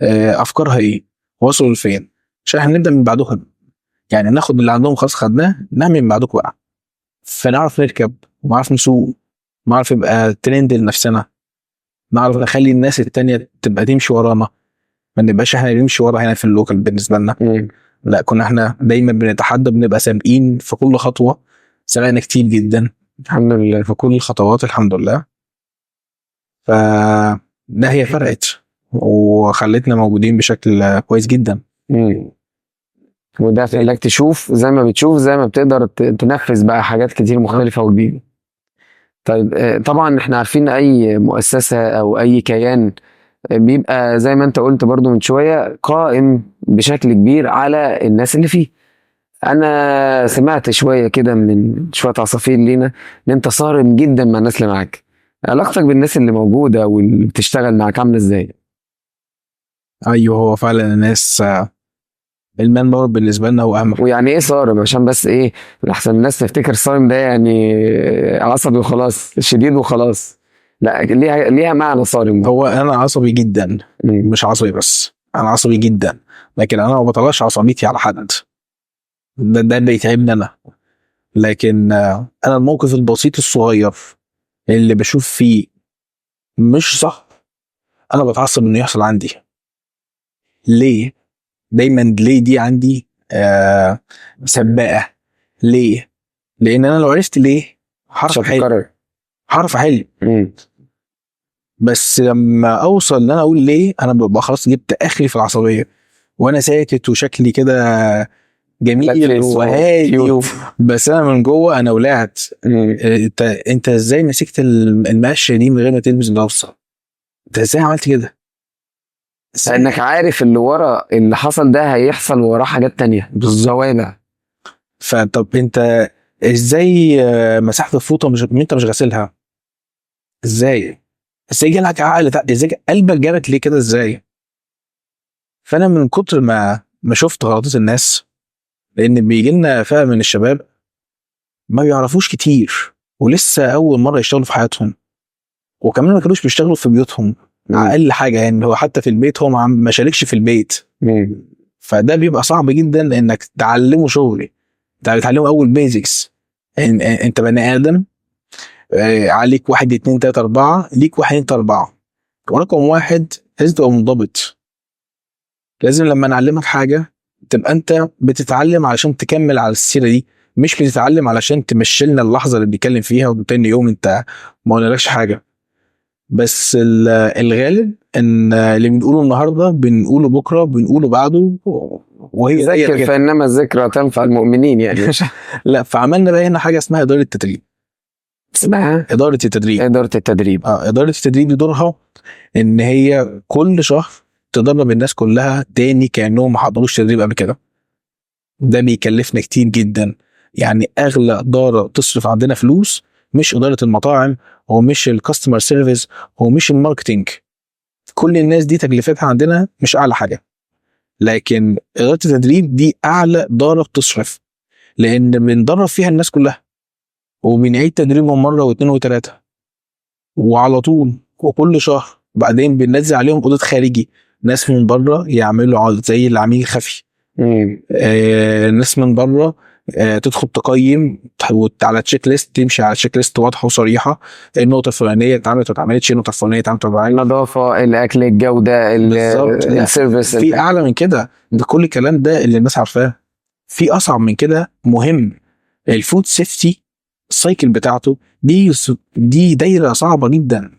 افكارها ايه، وصلوا لفين، عشان احنا نبدا من بعدهم. يعني ناخد اللي عندهم خلاص خدناه، نعمل من بعدكم بقى، فنعرف نركب ونعرف نسوق، نعرف يبقى ترند لنفسنا، نعرف نخلي الناس التانية تبقى تمشي ورانا، ما نبقاش احنا بنمشي ورا هنا في اللوكال بالنسبة لنا. لا، كنا احنا دايما بنتحدى، بنبقى سابقين في كل خطوة، سبقنا كتير جدا الحمد لله. في كل الخطوات الحمد لله. ف ده هي فرقت وخلتنا موجودين بشكل كويس جدا. وده خلاك تشوف زي ما بتشوف زي ما بتقدر تنفذ بقى حاجات كتير مختلفة وجديدة. طيب طبعا احنا عارفين اي مؤسسة او اي كيان بيبقى زي ما انت قلت برضو من شوية قائم بشكل كبير على الناس اللي فيه. انا سمعت شوية كده من شوية عصافير لينا ان انت صارم جدا مع الناس اللي معاك. علاقتك بالناس اللي موجودة واللي بتشتغل معاك عاملة ازاي؟ ايوه، هو فعلا الناس المان باور بالنسبه لنا هو اهم. ويعني ايه صارم؟ عشان بس ايه، لحسن الناس تفتكر صارم ده يعني عصبي وخلاص، شديد وخلاص. لا، ليها معنى صارم. هو انا عصبي جدا، مش عصبي بس، انا عصبي جدا، لكن انا ما بطلعش عصبيتي على حد، ده بيتعبني انا. لكن انا الموقف البسيط الصغير اللي بشوف فيه مش صح انا بتعصب انه يحصل عندي. ليه؟ دايما ليه دي عندي سباقه. ليه؟ لان انا لو عرفت ليه هعرف احل. بس لما اوصل ان انا اقول ليه، انا ببقى خلاص جبت اخري في العصبيه، وانا ساكت وشكلي كده جميل وهادي بس انا من جوه انا ولعت. انت ازاي مسكت المقشه دي من غير ما تلبس جلافز؟ انت ازاي عملت كده؟ انك عارف اللي ورا اللي حصل ده هيحصل وراه حاجات تانية بالزوامع. فطب انت ازاي مسحت الفوطه انت مش غاسلها؟ ازاي جالك عقل؟ ازاي قلبك جابك ليه كده؟ ازاي؟ فانا من كتر ما شفت غلطات الناس، لان بيجي لنا فئه من الشباب ما بيعرفوش كتير ولسه اول مره يشتغلوا في حياتهم، وكمان ما كانوش بيشتغلوا في بيوتهم. اقل حاجه يعني هو حتى في البيت هو ما شاركش في البيت. فده بيبقى صعب جدا انك تعلمه شغل، انت بتعلمه اول بيزكس. انت بني ادم، عليك 1 2 3 4، ليك 1 2 3 4، ورقم 1 لازم تبقى منضبط. لازم لما نعلمك حاجه تبقى انت بتتعلم علشان تكمل على السيره دي، مش بتتعلم علشان تمشي لنا اللحظه اللي بنتكلم فيها وتاني يوم انت ما قلنالكش حاجه. بس الغالب ان اللي بنقوله النهارده بنقوله بكره، بنقوله بعده، وهي ذكر فانما الذكرى تنفع المؤمنين يعني. لا، فعملنا بقى هنا حاجه اسمها اداره التدريب. اسمها اداره التدريب. اداره التدريب دي دورها ان هي كل شهر تدرب الناس كلها تاني كانهم ما حضروش تدريب قبل كده. ده بيكلفنا كتير جدا، يعني اغلى اداره تصرف عندنا فلوس مش اداره المطاعم، هو مش الكاستمر سيرفيس، هو مش الماركتينج. كل الناس دي تكلفتها عندنا مش اعلى حاجه، لكن اداره التدريب دي اعلى اداره بتصرف، لان بندرب فيها الناس كلها وبنعيد تدريبهم مره واثنين وثلاثه وعلى طول وكل شهر. بعدين بننزل عليهم اوديت خارجي، ناس من بره يعملوا زي العميل الخفي. ناس من بره تدخل تقيم على تشيك ليست، تمشي على تشيك ليست واضحه وصريحه، النقطه الفلانيه اتعملت وما اتعملتش، النقطه الفلانيه اتعملت وما اتعملتش، النظافه، الاكل، الجوده، السيرفيس. في اعلى من كده؟ ده كل الكلام ده اللي الناس عارفاه. في اصعب من كده مهم، الفود سيفتي السايكل بتاعته دي دايره صعبه جدا،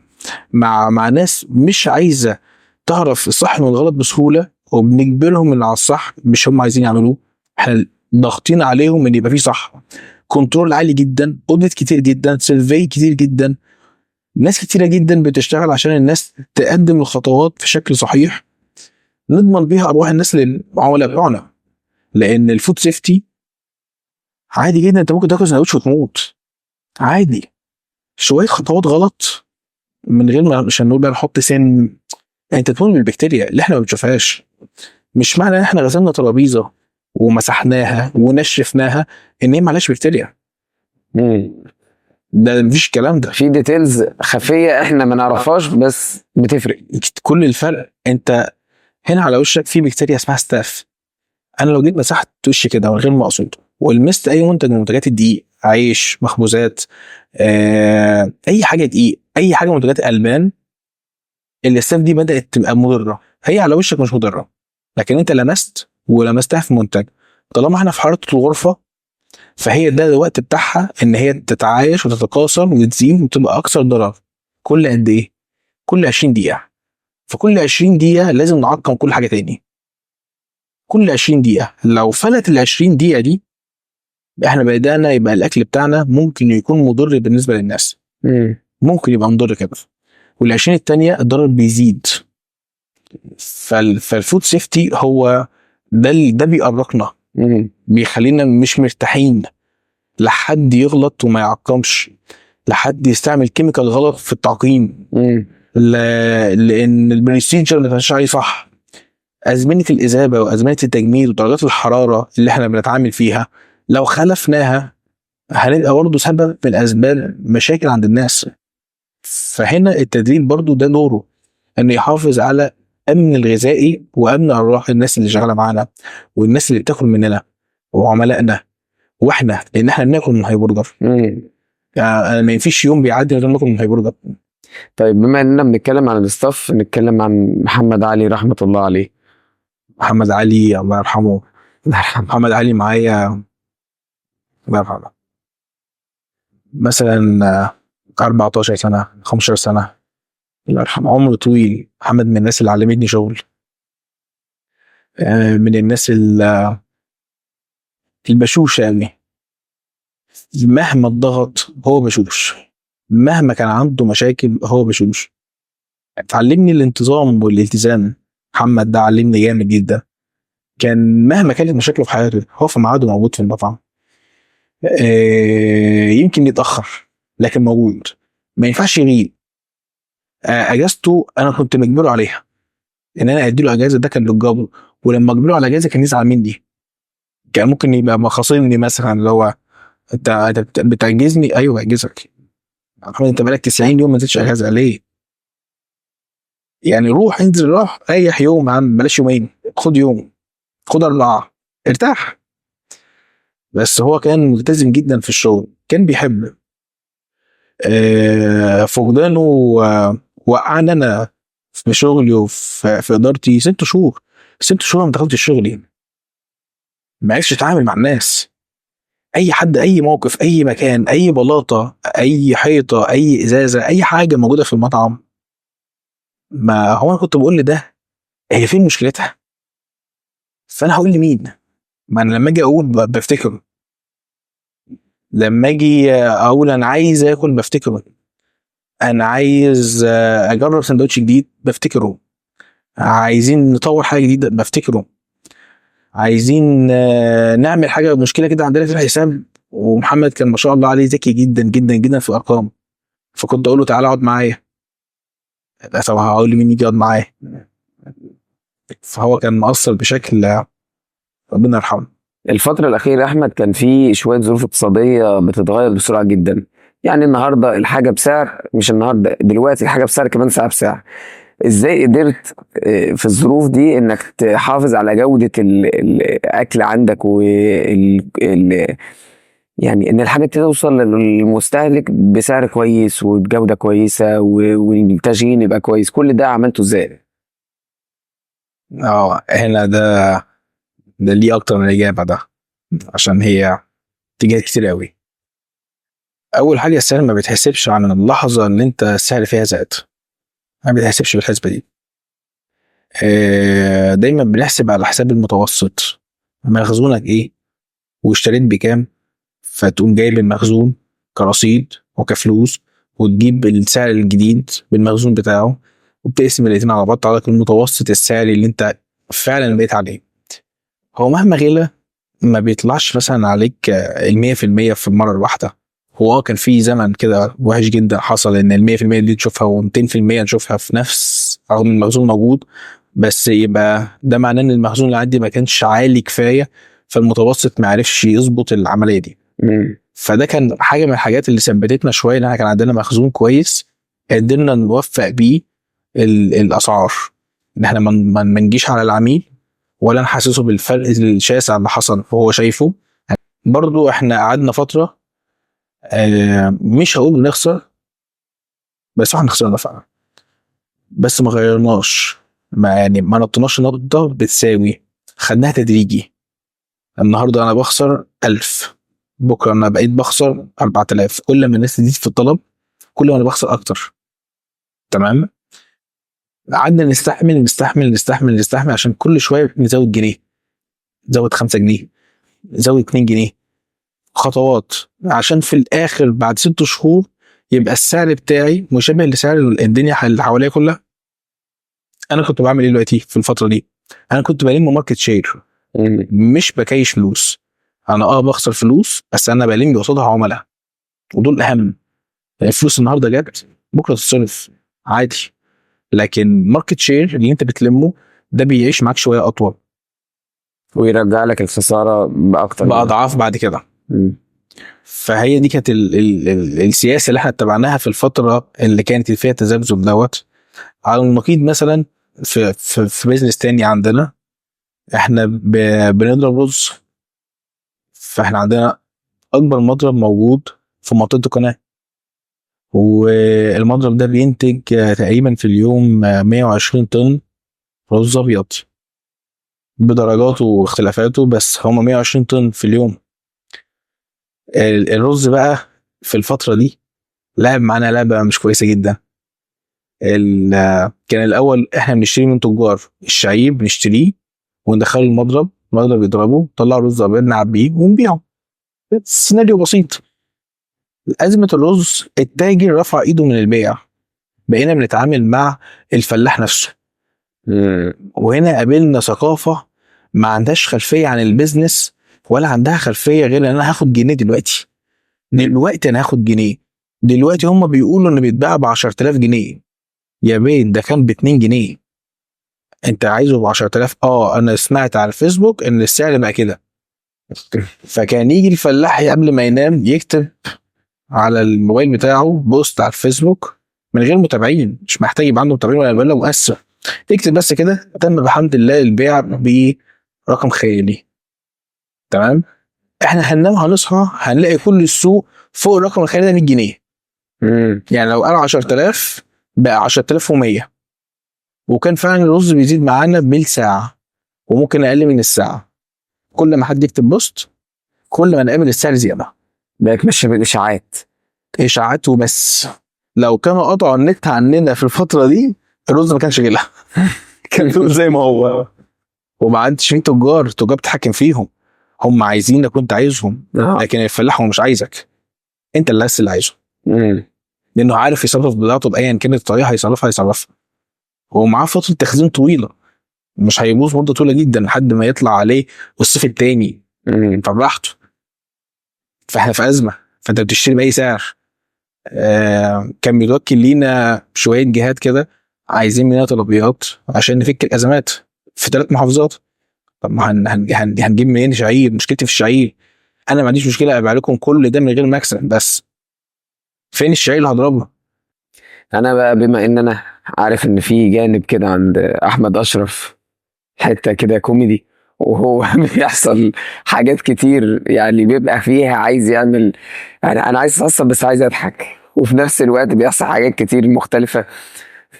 مع ناس مش عايزه تعرف الصح من الغلط بسهوله، وبنجبرهم اللي على الصح مش هم عايزين يعملوه، احنا ضاغطين عليهم ان يبقى فيه صح. كنترول عالي جدا، اوديت كتير جدا، سيرفي كتير جدا، ناس كتيره جدا بتشتغل عشان الناس تقدم الخطوات في شكل صحيح نضمن بيها ارواح الناس للعملاء بتوعنا. لان الفود سيفتي عادي جدا، انت ممكن تاكل سندوتش وتموت عادي. شويه خطوات غلط من غير ما عشان نقول بقى نحط سن، انت تموت من البكتيريا اللي احنا ما بنشوفهاش. مش معنى ان احنا غسلنا ترابيزه ومسحناها ونشفناها ان هي معلهاش بكتيريا. ده مفيش الكلام ده. في ديتيلز خفيه احنا ما نعرفهاش بس بتفرق. كل الفرق انت هنا على وشك في بكتيريا اسمها ستاف. انا لو جيت مسحت وشي كده من غير ما اقصد ولمست اي منتج من منتجات الدقيق، عيش، مخبوزات، اي حاجه دقيق، اي حاجه من منتجات الالبان، الستاف دي بدات تبقى مضره. هي على وشك مش مضره، لكن انت لمست ولمستها في منتج. طالما احنا في حراره الغرفه فهي ده الوقت بتاعها ان هي تتعايش وتتكاثر وتزيد وتبقى اكثر ضرر. كل قد ايه؟ كل 20 دقيقه. فكل 20 دقيقه لازم نعقم كل حاجه تاني. كل 20 دقيقه لو فلت ال 20 دقيقه دي احنا بدأنا يبقى الاكل بتاعنا ممكن يكون مضر بالنسبه للناس. ممكن يبقى مضر كده. وال 20 التانيه الضرر بيزيد. فالفود سيفتي هو ده بيقرقنا، بيخلينا مش مرتاحين لحد يغلط وما يعقمش، لحد يستعمل كيميكال غلط في التعقيم. لان البروسيجر ما كانش عليه صح. ازمنه الاذابه وازمنه التجميد ودرجات الحراره اللي احنا بنتعامل فيها لو خلفناها هنبقى برضه سبب من اسباب مشاكل عند الناس. فهنا التدريب برضه ده دوره انه يحافظ على امن الغذائي وامن ارواح الناس اللي شغاله معانا والناس اللي بتاكل مننا وعملائنا واحنا، لان احنا بناكل من هايبرجر. يعني ما فيش يوم بيعدي من غير ما ناكل من هايبرجر. طيب بما اننا بنتكلم عن الاستاف نتكلم عن محمد علي رحمه الله عليه. محمد علي الله يرحمه. محمد علي معايا الله يرحمه مثلا 14 سنه 15 سنه، الله يرحمه. عمر طويل. محمد من الناس اللي علمتني شغل، من الناس البشوشه يعني. مهما الضغط هو بشوش، مهما كان عنده مشاكل هو بشوش. علمني الانتظام والالتزام. محمد ده علمني جامد جدا. كان مهما كانت مشاكله في حياته هو في ميعاده موجود في المطعم. يمكن يتأخر لكن موجود، ما ينفعش يغيب. اجازته انا كنت مجبره عليها ان انا اديله اجازه، ده كان للجبر. ولما اجبره على اجازه كان يزعل مني، كان ممكن يبقى مخاصمني مثلا اللي هو انت بتعجزني. ايوه بعجزك محمد، انت بقالك 90 يوم ما نزلتش اجازه ليه؟ يعني روح انزل، راح ريح يوم يا عم، بلاش يومين، خد يوم، خد 4، ارتاح. بس هو كان ملتزم جدا في الشغل، كان بيحب. فقدانه وقعنا انا في شغلي وفي ادارتي 6 شهور. 6 شهور ما دخلتش شغلي، ما عرفتش اتعامل مع الناس. اي حد، اي موقف، اي مكان، اي بلاطه، اي حيطه، اي ازازه، اي حاجه موجوده في المطعم، ما هو انا كنت بقول لده هي فين مشكلتها؟ فانا هقول لمين؟ ما انا لما اجي اقول بفتكره، لما اجي اقول انا عايز اكل بفتكره، انا عايز اجرب سندوتش جديد بفتكره، عايزين نطور حاجه جديده بفتكره، عايزين نعمل حاجه مشكله كده عندنا في الحساب. ومحمد كان ما شاء الله عليه ذكي جدا جدا جدا في الارقام، فكنت اقول له تعالى اقعد معايا. طب هقول لي مين يجي يقعد معايا؟ فهو كان مؤثر بشكل ربنا يرحمه. الفترة الأخيرة أحمد كان في شوية ظروف اقتصادية بتتغير بسرعة جدا. يعني النهاردة الحاجة بسعر، مش النهاردة، دلوقتي الحاجة بسعر كمان ساعة بسعر. إزاي قدرت في الظروف دي إنك تحافظ على جودة الأكل عندك يعني إن الحاجة توصل للمستهلك بسعر كويس وبجودة كويسة والتشغيل يبقى كويس؟ كل ده عملته إزاي؟ هنا ده ليه اكتر من اجابه ده، عشان هي اتجاهات كتير قوي. اول حاجه السعر ما بيتحسبش عن اللحظه اللي انت السعر فيها زاد، ما بيتحسبش بالحسبه دي. دايما بنحسب على حساب المتوسط، مخزونك ايه واشتريت بكام، فتقوم جايب المخزون كرصيد وكفلوس وتجيب السعر الجديد بالمخزون بتاعه، وبتقسم الاتنين على بعض طلع لك المتوسط السعري اللي انت فعلا بقيت عليه. هو مهما غلى ما بيطلعش مثلا عليك 100% في المرة الواحدة. هو كان في زمن كده وحش جدا حصل ان 100% دي تشوفها و200% نشوفها في نفس رغم المخزون موجود، بس يبقى ده معناه ان المخزون اللي عندي ما كانش عالي كفاية، فالمتوسط ما عرفش يظبط العملية دي. فده كان حاجة من الحاجات اللي ثبتتنا شوية ان احنا كان عندنا مخزون كويس قدرنا نوفق بيه الاسعار، ان احنا ما نجيش على العميل ولا نحسسه بالفرق الشاسع اللي حصل وهو شايفه. برضو احنا قعدنا فترة مش هقول بنخسر، بس احنا خسرنا فعلا، بس ما غيرناش، ما نطناش نقطة بتساوي، خدناها تدريجي. النهاردة انا بخسر 1000، بكرة انا بقيت بخسر 4000. كل ما الناس تزيد في الطلب كل ما انا بخسر اكتر. تمام. قعدنا نستحمل عشان كل شوية نزود جنيه، نزود 5 جنيه، نزود 2 جنيه، خطوات، عشان في الاخر بعد 6 شهور يبقى السعر بتاعي مشابه لسعر الدنيا اللي حواليا كلها. انا كنت بعمل ايه دلوقتي في الفتره دي؟ انا كنت بلم ماركت شير، مش بكيش فلوس. انا بخسر فلوس بس انا بلم قصادها عملاء، ودول اهم. الفلوس النهارده جت بكره تتصرف عادي، لكن ماركت شير اللي انت بتلمه ده بيعيش معاك شويه اطول ويرجع لك الخساره باكتر باضعاف بعد كده. فهي دي كانت السياسه اللي احنا اتبعناها في الفتره اللي كانت فيها تذبذب دوت. على النقيض مثلا في بيزنس تاني عندنا، احنا بنضرب رز، فاحنا عندنا اكبر مضرب موجود في منطقه القناه، والمضرب ده بينتج تقريبا في اليوم 120 طن رز ابيض بدرجاته واختلافاته، بس هم 120 طن في اليوم. الرز بقى في الفتره دي لعب معانا لعبه مش كويسه جدا. كان الاول احنا بنشتري من تجار الشعير، بنشتريه وندخله المضرب يضربه، طلع رز ابيض نعبيه ونبيعه. سيناريو بسيط. أزمة الرز التاجر رفع ايده من البيع، بقينا بنتعامل مع الفلاح نفسه. وهنا قابلنا ثقافة ما عندهاش خلفية عن البيزنس ولا عندها خلفية غير ان انا هاخد جنيه دلوقتي انا هاخد جنيه. دلوقتي هم بيقولوا انه بيتباع ب10,000 جنيه. يا بيت ده كان ب2 جنيه، انت عايزه ب10,000. انا سمعت على الفيسبوك ان السعر بقى كده. فكان يجي الفلاح قبل ما ينام يكتب على الموبايل بتاعه بوست على الفيسبوك من غير متابعين، مش محتاج يبقى عنده متابعين ولا يبقى مؤثر، يكتب بس كده تم بحمد الله البيع برقم خيالي. تمام. احنا هننام هنصحى هنلاقي كل السوق فوق الرقم الخيالي ده 100 جنيه. يعني لو قال 10,000 بقى 10,100. وكان فعلا الرز بيزيد معانا بالساعة وممكن أقل من الساعة. كل ما حد يكتب بوست كل ما نقابل السعر زيادة. بقت ماشيه بالاشاعات، اشاعات وبس. لو كانوا قطعوا النت عننا في الفتره دي الرز ما كانش غلى كان فلوس زي ما هو، وما عادش في تجار بتتحكم فيهم. هم عايزينك وانت عايزهم، لكن الفلاح هو مش عايزك، انت اللي عايزه. لانه عارف يصرف بضاعته بايا كانت الطريقه هيصرفها. هو معاه فتره تخزين طويله، مش هيبوظ مده طويله جدا لحد ما يطلع عليه الصيف التاني فبراحته. فاحنا في ازمه، فانت بتشتري باي سعر. كان بيتوكل لينا شويه جهات كده عايزين مننا طلبيات عشان نفك الازمات في 3 محافظات. طب ما هنجيب منين شعير؟ مشكلتي في الشعير. انا ما عنديش مشكله ابيع لكم كل ده من غير مكسب، بس فين الشعير اللي هضربه؟ انا بقى بما ان انا عارف ان في جانب كده عند احمد اشرف حته كده كوميدي، وهو بيحصل حاجات كتير يعني بيبقى فيها عايز يعمل، انا عايز اصلا بس عايز اضحك، وفي نفس الوقت بيحصل حاجات كتير مختلفه.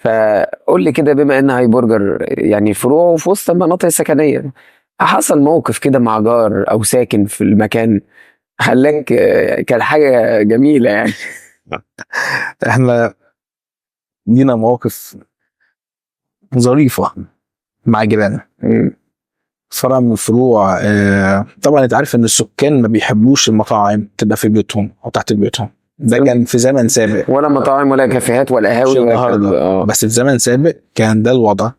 فقول لي كده بما ان هاي برجر يعني فروعه في وسط المناطق السكنيه، حصل موقف كده مع جار او ساكن في المكان خلاك كان حاجه جميله يعني؟ احنا لينا مواقف ظريفه مع جيراننا. فرع من الفروع طبعا انت عارف ان السكان ما بيحبوش المطاعم تبقى في بيوتهم او تحت بيوتهم. ده كان في زمن سابق، ولا مطاعم ولا كافيهات ولا مش قهاوي ولا النهارده. بس في زمن سابق كان ده الوضع،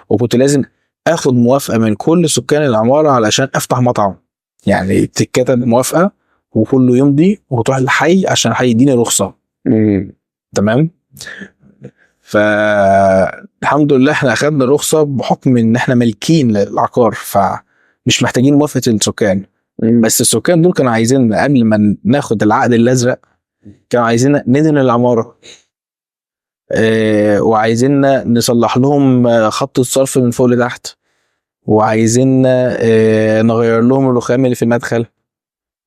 وكنت لازم اخد موافقه من كل سكان العماره علشان افتح مطعم. يعني تتكتب موافقه وكله يمضي وتروح الحي عشان الحي يديني رخصه. تمام. فالحمد لله احنا اخدنا رخصه بحكم ان احنا مالكين للعقار، فمش محتاجين موافقه السكان. بس السكان دول كانوا عايزين قبل ما ناخد العقد الازرق كانوا عايزين ندهن العماره، وعايزين نصلح لهم خط الصرف من فوق لتحت، وعايزين نغير لهم الرخام اللي في المدخل،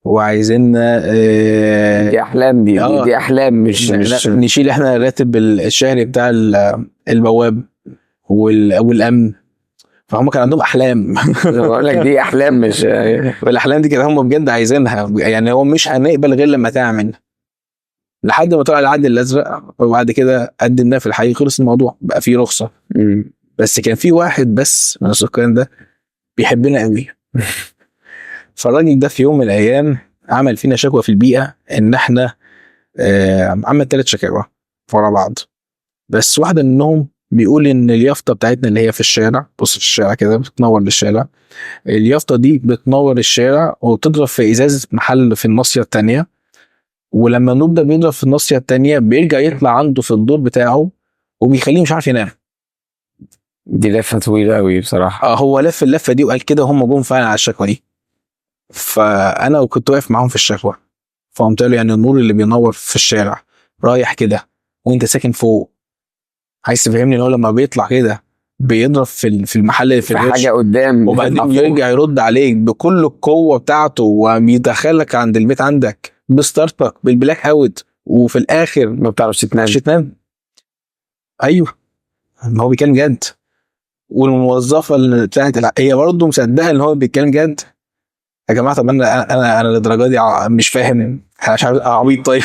وعايزين دي احلام، دي احلام، مش نشيل احنا الراتب الشهري بتاع البواب والامن. فهم كان عندهم احلام. بقول لك دي احلام، مش والاحلام دي كده هم بجد عايزينها. يعني هو مش هنقبل غير لما تعمل، لحد ما طلع العقد الازرق وبعد كده قدمناه في الحقيقه، خلص الموضوع بقى فيه رخصه. بس كان في واحد بس من السكان ده بيحبنا قوي. فالراجل ده في يوم من الايام عمل فينا شكوى في البيئه ان احنا عمل 3 شكاوى ورا بعض. بس واحده منهم بيقول ان اليافطه بتاعتنا اللي هي في الشارع، بص في الشارع كده بتنور للشارع، اليافطه دي بتنور الشارع وتضرب في ازازه محل في الناصيه التانيه، ولما نبدا بيضرب في الناصيه التانيه بيرجع يطلع عنده في الدور بتاعه وبيخليه مش عارف ينام. دي لفه طويله قوي بصراحه. هو لف اللفه دي وقال كده، هم جم فعلا على الشكوى دي. فانا كنت واقف معاهم في الشكوى، فقمت له يعني النور اللي بينور في الشارع رايح كده وانت ساكن فوق، عايز تفهمني ان هو لما بيطلع كده بيضرب في المحل اللي في حاجه قدام، وبعدين يرجع يرد عليك بكل القوه بتاعته وبيدخلك عند البيت عندك بستارتك بالبلاك اوت، وفي الاخر ما بتعرفش تنام. ايوه، هو بيتكلم جد. والموظفه اللي بتاعت هي برضه مصدقه ان هو بيتكلم جد. يا جماعه طب انا للدرجه دي مش فاهم، مش عارف عبيط. طيب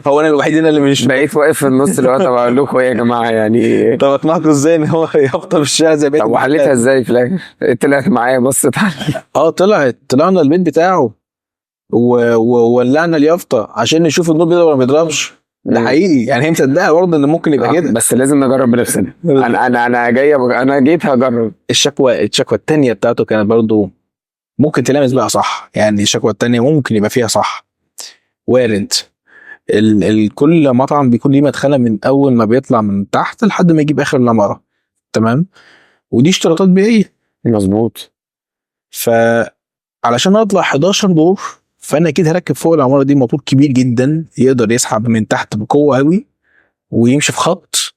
هو انا الوحيد اللي مش بقيت واقف في النص اللي هو طب اقول لكم ايه يا جماعه يعني. طب اقنعكم ازاي ان هو يفطر في الشارع زي بيت؟ طب وحليتها ازاي في الاخر؟ طلعت معايا بصت طلعنا البيت بتاعه وولعنا اليافطه عشان نشوف النور بيضرب ولا ما بيضربش. ده حقيقي يعني، هي مصدقه برضه ان ممكن يبقى كده. بس لازم نجرب بنفسنا. انا جيت هجرب. الشكوى الثانيه بتاعته كانت برضه ممكن تلامس بقى صح. يعني الشكوى الثانيه ممكن يبقى فيها صح، وارد. كل مطعم بيكون ليه مدخله من اول ما بيطلع من تحت لحد ما يجيب اخر العماره، تمام؟ ودي اشتراطات بيئيه. مظبوط. فعلشان اطلع 11 دور فانا كده هركب فوق العماره دي موتور كبير جدا يقدر يسحب من تحت بقوه قوي ويمشي في خط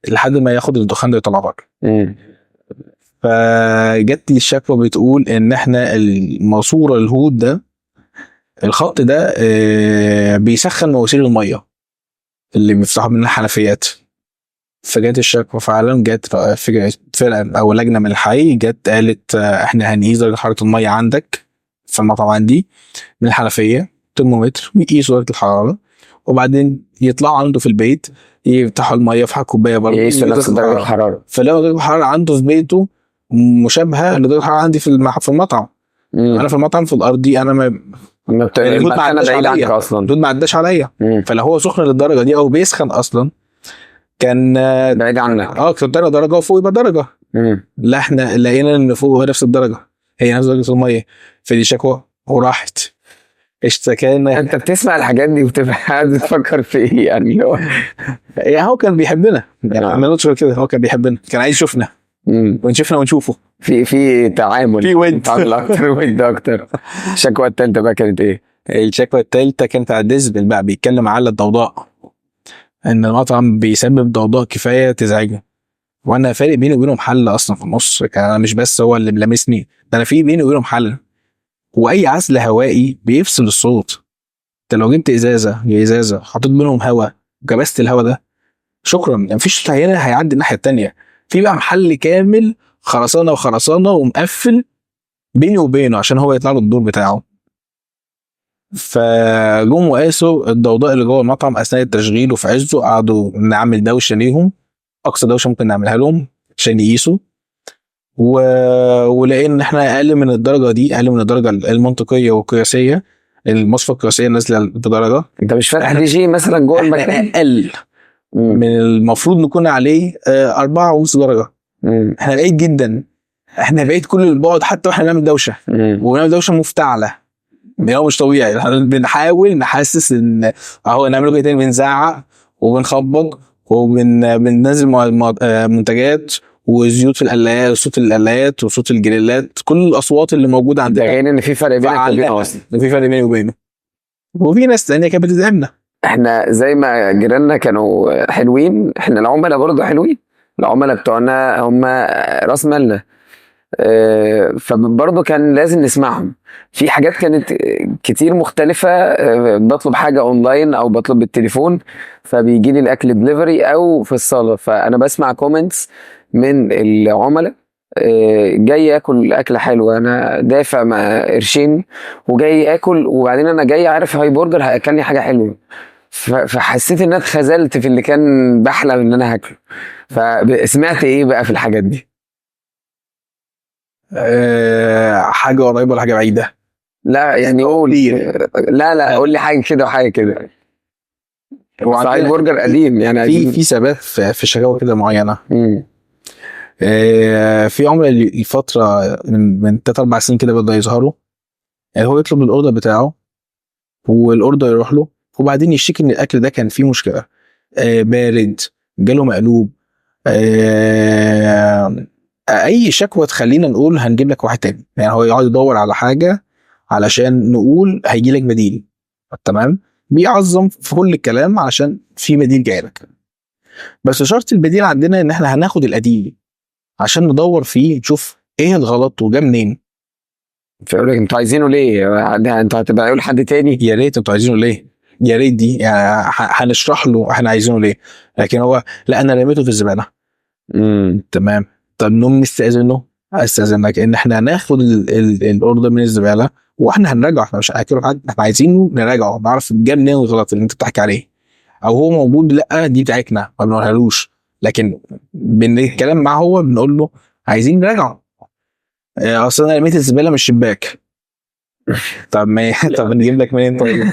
لحد ما ياخد الدخان ده يطلع بره. فجت لي الشكوى بتقول ان احنا الماسوره الهود ده، الخط ده بيسخن مواسير الميه اللي بيفتحوا منها الحنفيات. فجت الشكوى فعلا، جت فرقه او لجنه من الحي جت قالت احنا هنقيس درجه حراره الميه عندك في المطعم عندي من الحنفيه ترمومتر، ويقيسوا درجه الحراره وبعدين يطلعوا عنده في البيت يفتحوا الميه في كوبايه برضه يقيسوا نفس درجه الحراره. فلو درجه الحراره عنده في بيته مشابهه لدرجه الحراره عندي في المطعم. انا في المطعم في الارضي انا انا بعيد عنك اصلا، دود ما عداش عليا. فلو هو سخن للدرجه دي او بيسخن اصلا كان بعيد عنك. كنت درجه وفوق يبقى درجه. لا احنا لقينا ان فوق نفس الدرجه، هي نفس درجه الميه. فدي شكوى وراحت. اشتكينا. انت بتسمع الحاجات دي وبتبقى قاعد تفكر في ايه يعني؟ هو كان بيحبنا يعني، ما نقولش كده، هو كان بيحبنا، كان عايز يشوفنا ونشوفنا ونشوفه في تعامل، في ود اكتر ود اكتر. الشكوى الثالثه بقى كانت ايه؟ الشكوى الثالثه كانت على الديسبل بقى، بيتكلم على الضوضاء، ان المطعم بيسبب ضوضاء كفايه تزعجه. وانا فارق بيني وبينهم حل اصلا في النص، كان انا مش بس هو اللي ملامسني، ده انا في بيني وبينهم حل. واي عزل هوائي بيفصل الصوت. انت لو جبت ازازه حطيت بينهم هواء وكبست الهواء ده شكرا، مفيش هنا هيعدي الناحيه التانيه. في بقى محل كامل خرسانه ومقفل بيني وبينه عشان هو يطلع له الدور بتاعه. فجم وقاسوا الضوضاء اللي جوه المطعم اثناء التشغيل وفي عزه، قعدوا نعمل دوشه ليهم، اقصى دوشه ممكن نعملها لهم عشان يقيسوا. ولقينا ان احنا اقل من الدرجه دي، اقل من الدرجه المنطقيه والقياسيه المصفى القياسيه نازله بدرجه. انت مش فاتح دي جي مثلا جوه احنا المكان؟ اقل من المفروض نكون عليه 4.5 درجه. احنا بعيد جدا، احنا بعيد كل البعد، حتى واحنا بنعمل دوشه وبنعمل دوشه مفتعله. هو مش طبيعي. احنا بنحاول نحسس ان اهو نعمل كده تاني، بنزعق وبنخبط وبننزل منتجات وزيوت في القلايات، صوت القلايات وصوت الجريلات، كل الاصوات اللي موجوده ده عندنا. غير ان في فرق بينك وبينه اصلا. في فرق بيني وبينه، وفي ناس تانية كانت بتدعمنا. احنا زي ما جيراننا كانوا حلوين، احنا العملاء برضه حلوين. العملاء بتوعنا هم راس مالنا. فبرضه كان لازم نسمعهم في حاجات كانت كتير مختلفة. بطلب حاجة اونلاين او بطلب بالتليفون، فبيجي لي الاكل دليفري او في الصالة، فانا بسمع كومنتس من العملاء. جاي اكل اكله حلوه، انا دافع مع قرشين وجاي اكل، وبعدين انا جاي عارف هاي برجر هاكلني حاجه حلوه. فحسيت ان انا اتخذلت في اللي كان بحلم ان انا هاكله. فسمعت ايه بقى في الحاجات دي؟ حاجه قريبه ولا حاجه بعيده؟ لا يعني قول. لا قول لي حاجه كده وحاجه كده. هاي برجر قديم يعني في ثبات في شكاوى كده معينه. في عملاء الفتره من 3-4 سنين كده بدأوا يظهروا. هو يطلب الاوردر بتاعه والاوردر يروح له، وبعدين يشتكي ان الاكل ده كان فيه مشكله، بارد، جاله مقلوب، اي شكوى تخلينا نقول هنجيب لك واحد تاني. يعني هو يقعد يدور على حاجه علشان نقول هيجي لك بديل. تمام، بيعظم في كل الكلام علشان في بديل جاي لك. بس شرط البديل عندنا ان احنا هناخد القديم عشان ندور فيه نشوف ايه الغلط وجا منين. فيقول لك انتوا عايزينه ليه؟ انتوا هتبقى يقول حد تاني يا ريت انتوا عايزينه ليه، يا ريت دي يعني هنشرح له احنا عايزينه ليه. لكن هو لا، انا رميته في الزباله. تمام، طب نقوم نستأذنه، استاذنك ان احنا هناخد الاوردر من الزباله واحنا هنراجعه. احنا مش هناكله حد، احنا عايزينه نراجعه نعرف جه منين الغلط اللي انت بتحكي عليه، او هو موجود لا دي بتاعتنا ما بنقولهالوش. لكن بالكلام معاه هو بنقول له عايزين نراجعه. اصل انا رميت الزباله من الشباك. طب ما طب نجيب لك منين طيب؟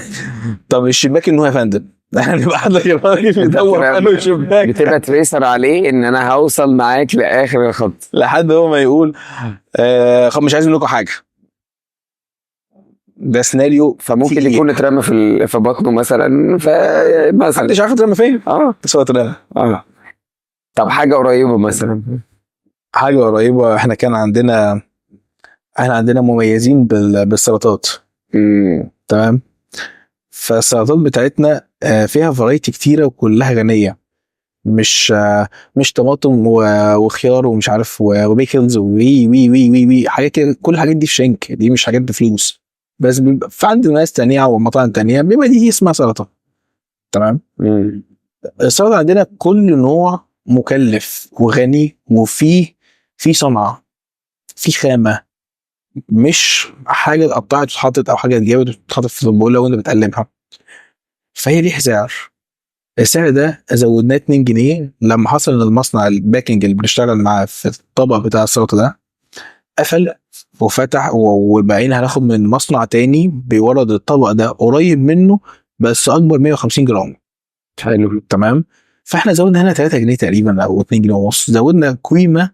طب الشباك انه يا فندم احنا بنبقى حضرتك الراجل بيدور على الشباك، بتبقى تريسر عليه ان انا هوصل معاك لاخر الخط لحد هو ما يقول مش عايز لكم حاجه. ده سيناريو. فممكن يكون اترمى في بطنه مثلا، فمثلا مش عارف اترمى فين. بس هو اترمى. طب حاجه قريبه مثلا. حاجه قريبه، احنا عندنا مميزين بالسلطات. تمام، فالسلطات بتاعتنا فيها فرايتي كتيره وكلها غنيه. مش طماطم وخيار ومش عارف وبيكلز وي وي وي وي وي حاجات كده. كل الحاجات دي في شنك، دي مش حاجات بفلوس، بس بيبقى في عند ناس تانية او مطاعم تانية بيبقى دي اسمها سلطه. تمام، السلطه عندنا كل نوع مكلف وغني، وفي صنعه، في خامه، مش حاجه اتقطعت واتحطت او حاجه اتجابت واتحطت في البوله وانت بتقلمها. فهي ليه سعر. السعر ده زودناه 2 جنيه لما حصل ان المصنع الباكنج اللي بنشتغل معاه في الطبق بتاع السلطه ده قفل وفتح، وبقينا هناخد من مصنع تاني بيورد الطبق ده قريب منه بس اكبر 150 جرام. حلو، تمام. فاحنا زودنا هنا 3 جنيه تقريبا او 2 جنيه ونص، زودنا قيمه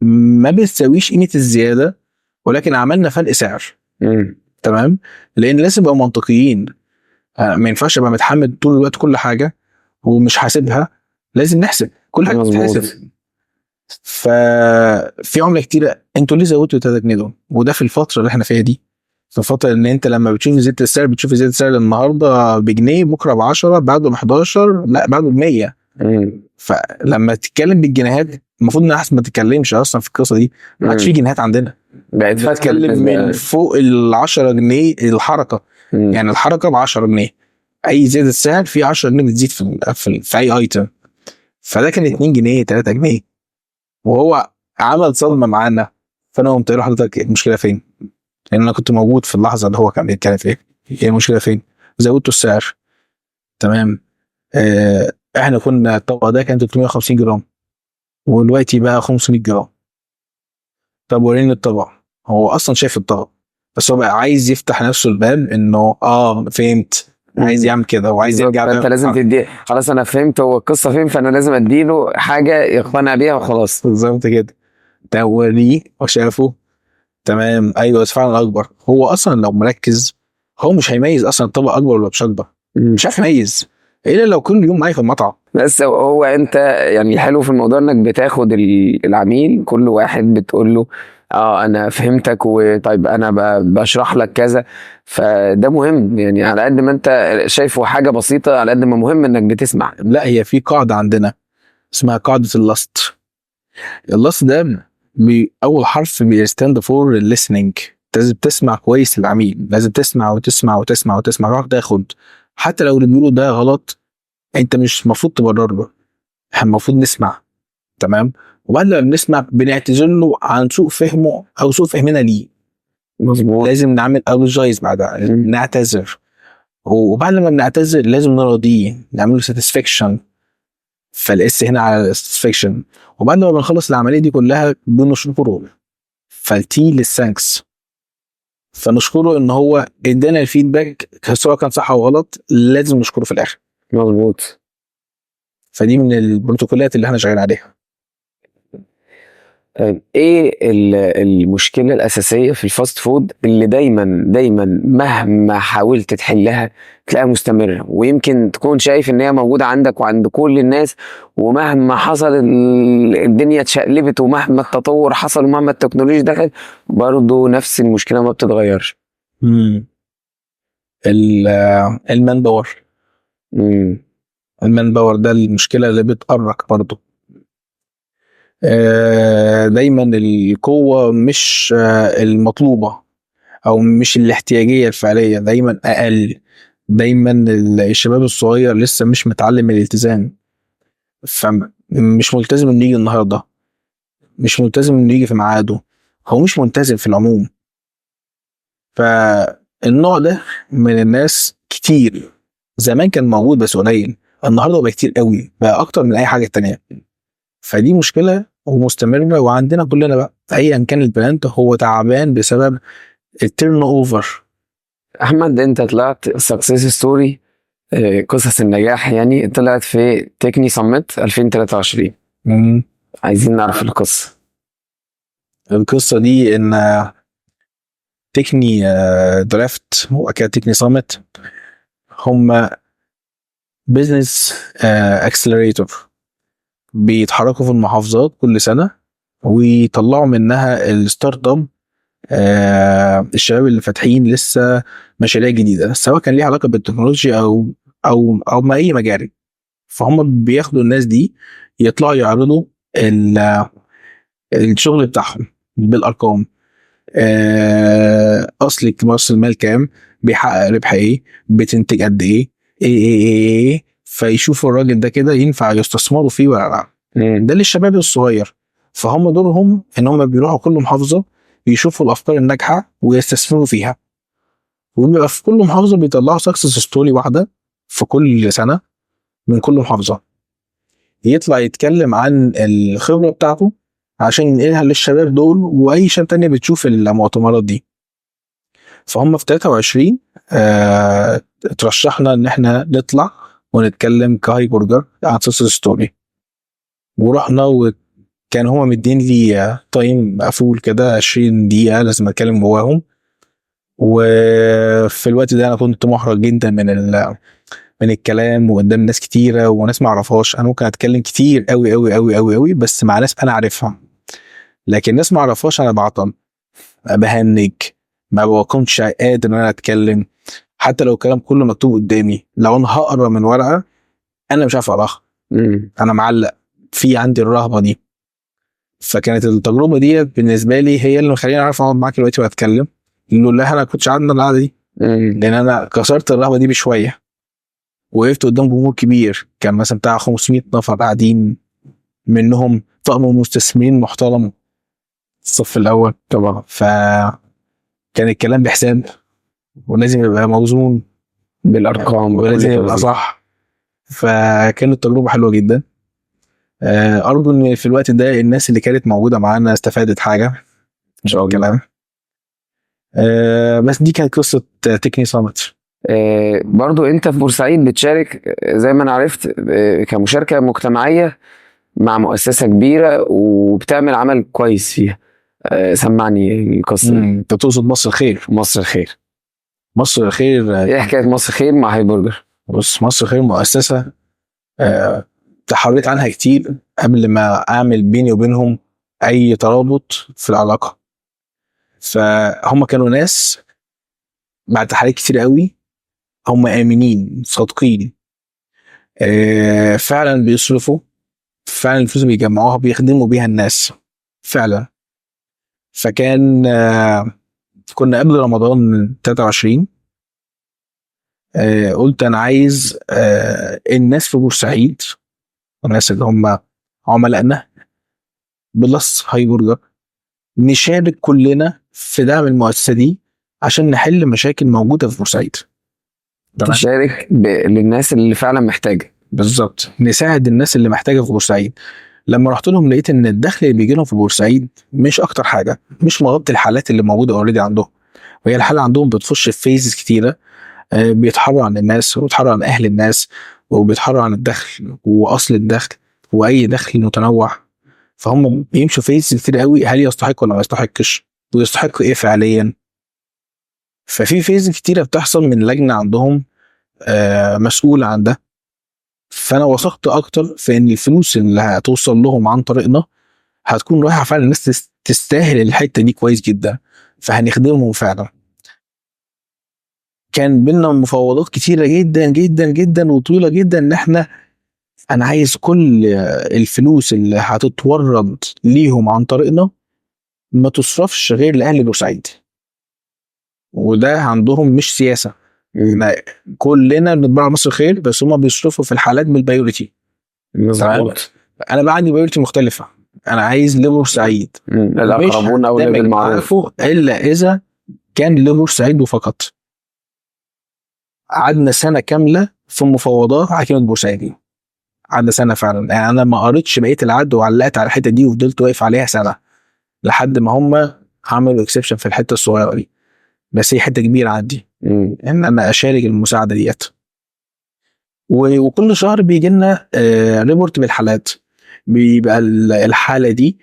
ما بتساويش قيمه الزياده، ولكن عملنا فرق سعر. تمام، لان لازم نبقى منطقيين. ما ينفعش ابقى متحمل طول الوقت كل حاجه ومش حاسبها، لازم نحسب كل حاجه تتحسب. ففي عمله كتيره انتوا ليه زودتوا 3 جنيه دول؟ وده في الفتره اللي احنا فيها دي، في الفتره ان انت لما بتشوف زياده السعر بتشوف زياده السعر النهارده بجنيه، بكره ب10، بعده ب11، لا بعده ب100. فلما تتكلم بالجنيهات المفروض ان احسن ما تتكلمش اصلا في القصه دي. ما عادش في جنيهات عندنا، بقت بتتكلم من فوق ال10 جنيه الحركه. يعني الحركه ب10 جنيه، اي زياده سعر في 10 جنيه بتزيد في اي ايتم. فده كان 2 جنيه 3 جنيه، وهو عمل صدمه معانا. فانا قمت قايل لحضرتك المشكله فين؟ لان انا كنت موجود في اللحظه اللي هو كان بيتكلم فيها. هي المشكله فين؟ زودتوا السعر. تمام، احنا كنا الطبق ده كان 350 جرام ودلوقتي بقى 500 جرام. طب وريني الطبق. هو اصلا شايف الطبق بس هو بقى عايز يفتح نفسه الباب انه فهمت، عايز يعمل كده وعايز يرجع انت لازم تدي، خلاص انا فهمت هو القصه فين، فانا لازم اديله حاجه يقتنع بيها وخلاص. بالظبط كده. ده وريه وشافه تمام، ايوه بس فعلا اكبر. هو اصلا لو مركز هو مش هيميز اصلا الطبق اكبر ولا مش اكبر، مش عارف يميز الا لو كل يوم معايا في المطعم. بس هو انت يعني الحلو في الموضوع انك بتاخد العميل كل واحد بتقول له اه انا فهمتك، وطيب انا بشرح لك كذا. فده مهم يعني، على قد ما انت شايفه حاجه بسيطه على قد ما مهم انك بتسمع. لا، هي في قاعده عندنا اسمها قاعده اللاست. اللاست ده اول حرف بيستاند فور listening. لازم تسمع كويس للعميل، لازم تسمع وتسمع وتسمع وتسمع، روح تاخد. حتى لو اللي بيقوله ده غلط انت مش المفروض تبرر له، احنا المفروض نسمع. تمام. وبعد ما بنسمع بنعتذر له عن سوء فهمه او سوء فهمنا ليه. مظبوط. لازم نعمل ابولوجايز بعدها، نعتذر. وبعد ما بنعتذر لازم نراضيه، نعمل له ساتسفاكشن. فالاس هنا على الساتسفاكشن. وبعد ما بنخلص العمليه دي كلها بنشكره. فالتي للثانكس، فنشكره ان هو ادانا الفيدباك سواء كان صح او غلط، لازم نشكره في الاخر. مظبوط. فدي من البروتوكولات اللي احنا شغالين عليها. طيب ايه المشكلة الأساسية في الفاست فود اللي دايما مهما حاولت تحلها تلاقيها مستمرة، ويمكن تكون شايف ان هي موجودة عندك وعند كل الناس، ومهما حصل الدنيا اتشقلبت، ومهما التطور حصل، ومهما التكنولوجيا دخلت، برضه نفس المشكلة ما بتتغيرش؟ المان باور. المان باور ده المشكلة اللي بتقرك برضه. دايما القوة مش المطلوبة او مش الاحتياجية الفعلية، دايما اقل. دايما الشباب الصغير لسه مش متعلم الالتزام، فمش ملتزم انه يجي النهاردة، مش ملتزم انه يجي في ميعاده، هو مش ملتزم في العموم. فالنوع ده من الناس كتير. زمان كان موجود بس قليل، النهارده بقى كتير قوي، بقى اكتر من اي حاجة تانية. فدي مشكلة ومستمرة، وعندنا كلنا بقى ايا كان البراند هو تعبان بسبب التيرن اوفر. احمد انت طلعت سكسس ستوري، قصص النجاح يعني، طلعت في تكني سمت 2023. عايزين نعرف القصة. القصة دي ان تكني درافت وكده تكني سامت هم بيزنس اكسلريتور، بيتحركوا في المحافظات كل سنة ويطلعوا منها الستارت اب. الشباب اللي فاتحين لسه مشاريع جديدة، سواء كان ليها علاقة بالتكنولوجيا او ما اي مجال. فهم بياخدوا الناس دي يطلعوا يعرضوا الشغل بتاعهم بالارقام. راس المال كام، بيحقق ربح ايه، بتنتج قد ايه، ايه. فيشوفوا الراجل ده كده ينفع يستثمروا فيه ولا لا. ده للشباب الصغير. فهم دورهم ان هم بيروحوا كل محافظه يشوفوا الافكار الناجحه ويستثمروا فيها. وبيبقى في كل محافظه بيطلعوا سكسس ستوري واحده في كل سنه من كل محافظه، يطلع يتكلم عن الخبره بتاعته عشان ينقلها للشباب دول واي شباب تانية بتشوف المؤتمرات دي. فهم في 23 اترشحنا ان احنا نطلع ونتكلم كهاي برجر عن سكسس ستوري. ورحنا وكان هما مدين لي تايم مقفول كده 20 دقيقة لازم اتكلم جواهم. وفي الوقت ده انا كنت محرج جدا من الكلام وقدام ناس كتيرة وناس ما اعرفهاش. انا ممكن اتكلم كتير قوي قوي قوي قوي قوي بس مع ناس انا عارفها، لكن ناس ما اعرفهاش انا بعطل، بهنج، ما بكونش قادر ان انا اتكلم. حتى لو الكلام كله مكتوب قدامي، لو انا هقرا من ورقة انا مش عارف اقراها، انا معلق في عندي الرهبة دي. فكانت التجربة دي بالنسبة لي هي اللي مخليني اعرف اقعد معاك دلوقتي واتكلم، لولا انا كنتش عندنا القعدة دي. لان انا كسرت الرهبة دي بشوية، وقفت قدام جمهور كبير كان مثلا بتاع 500 نفر قاعدين، منهم طقم مستثمرين محترم الصف الاول طبعا. فكان الكلام بحساب ولازم يبقى موزون بالارقام ولازم يبقى صح. فكانت تجربة حلوة جدا. ارجو ان في الوقت ده الناس اللي كانت موجودة معانا استفادت حاجة ان شاء الله. بس دي كانت قصه تكني صامت. برضو انت في بورسعيد بتشارك زي ما انا عرفت كمشاركة مجتمعية مع مؤسسة كبيرة وبتعمل عمل كويس فيها. سمعني القصة دي. انت تقصد مصر الخير؟ مصر الخير. مصر الخير ايه حكاية مصر الخير مع هاي برجر؟ بص، مصر الخير مؤسسه تحريت عنها كتير قبل ما اعمل بيني وبينهم اي ترابط في العلاقه. فهم كانوا ناس بعد تحريات كتير قوي، هم امنين صادقين، فعلا بيصرفوا، فعلا الفلوس اللي بيجمعوها بيخدموا بيها الناس فعلا. فكان كنا قبل رمضان 23 قلت انا عايز الناس في بورسعيد، الناس اللي هم عملائنا بلس هاي برجر، نشارك كلنا في دعم المؤسسه دي عشان نحل مشاكل موجوده في بورسعيد. تمام، تشارك للناس اللي فعلا محتاجة. بالظبط، نساعد الناس اللي محتاجه في بورسعيد. لما رحت لهم لقيت ان الدخل اللي بيجي لهم في بورسعيد مش اكتر حاجه، مش مغطي الحالات اللي موجوده اوريدي عندهم، وهي الحاله عندهم بتخش في فيزز كتيره، بيتحروا عن الناس وبيتحروا عن اهل الناس وبيتحروا عن الدخل واصل الدخل واي دخل متنوع. فهم بيمشوا فيز كتير قوي، هل يستحق ولا ما يستحقش، ويستحق ايه فعليا. ففي فيز كتيره بتحصل من لجنه عندهم مسؤوله عن ده. فانا وثقت اكتر في ان الفلوس اللي هتوصل لهم عن طريقنا هتكون رايحه فعلا الناس تستاهل الحته دي كويس جدا، فهنخدمهم فعلا. كان بينا مفاوضات كتيره جدا جدا جدا وطويله جدا ان انا عايز كل الفلوس اللي هتتورد ليهم عن طريقنا ما تصرفش غير لاهل بورسعيد. وده عندهم مش سياسه، كلنا بنتبرع مصر خير، بس هم بيصرفوا في الحالات بالبايوريتي. مظبوط. انا بقى عندي بايوريتي مختلفه، انا عايز لبورسعيد، الاقربون اولى بالمعروف، الا اذا كان لبورسعيد وفقط. قعدنا سنه كامله في مفاوضات على كلمه بورسعيدي، قعدنا سنه فعلا. يعني انا ما قريتش بقيه العد وعلقت على الحته دي وفضلت واقف عليها سنه لحد ما هم عملوا اكسبشن في الحته الصغيره دي، بس هي حته كبيره عندي ان انا اشارك المساعده ديت. وكل شهر بيجي لنا ريبورت بالحالات، بيبقى الحاله دي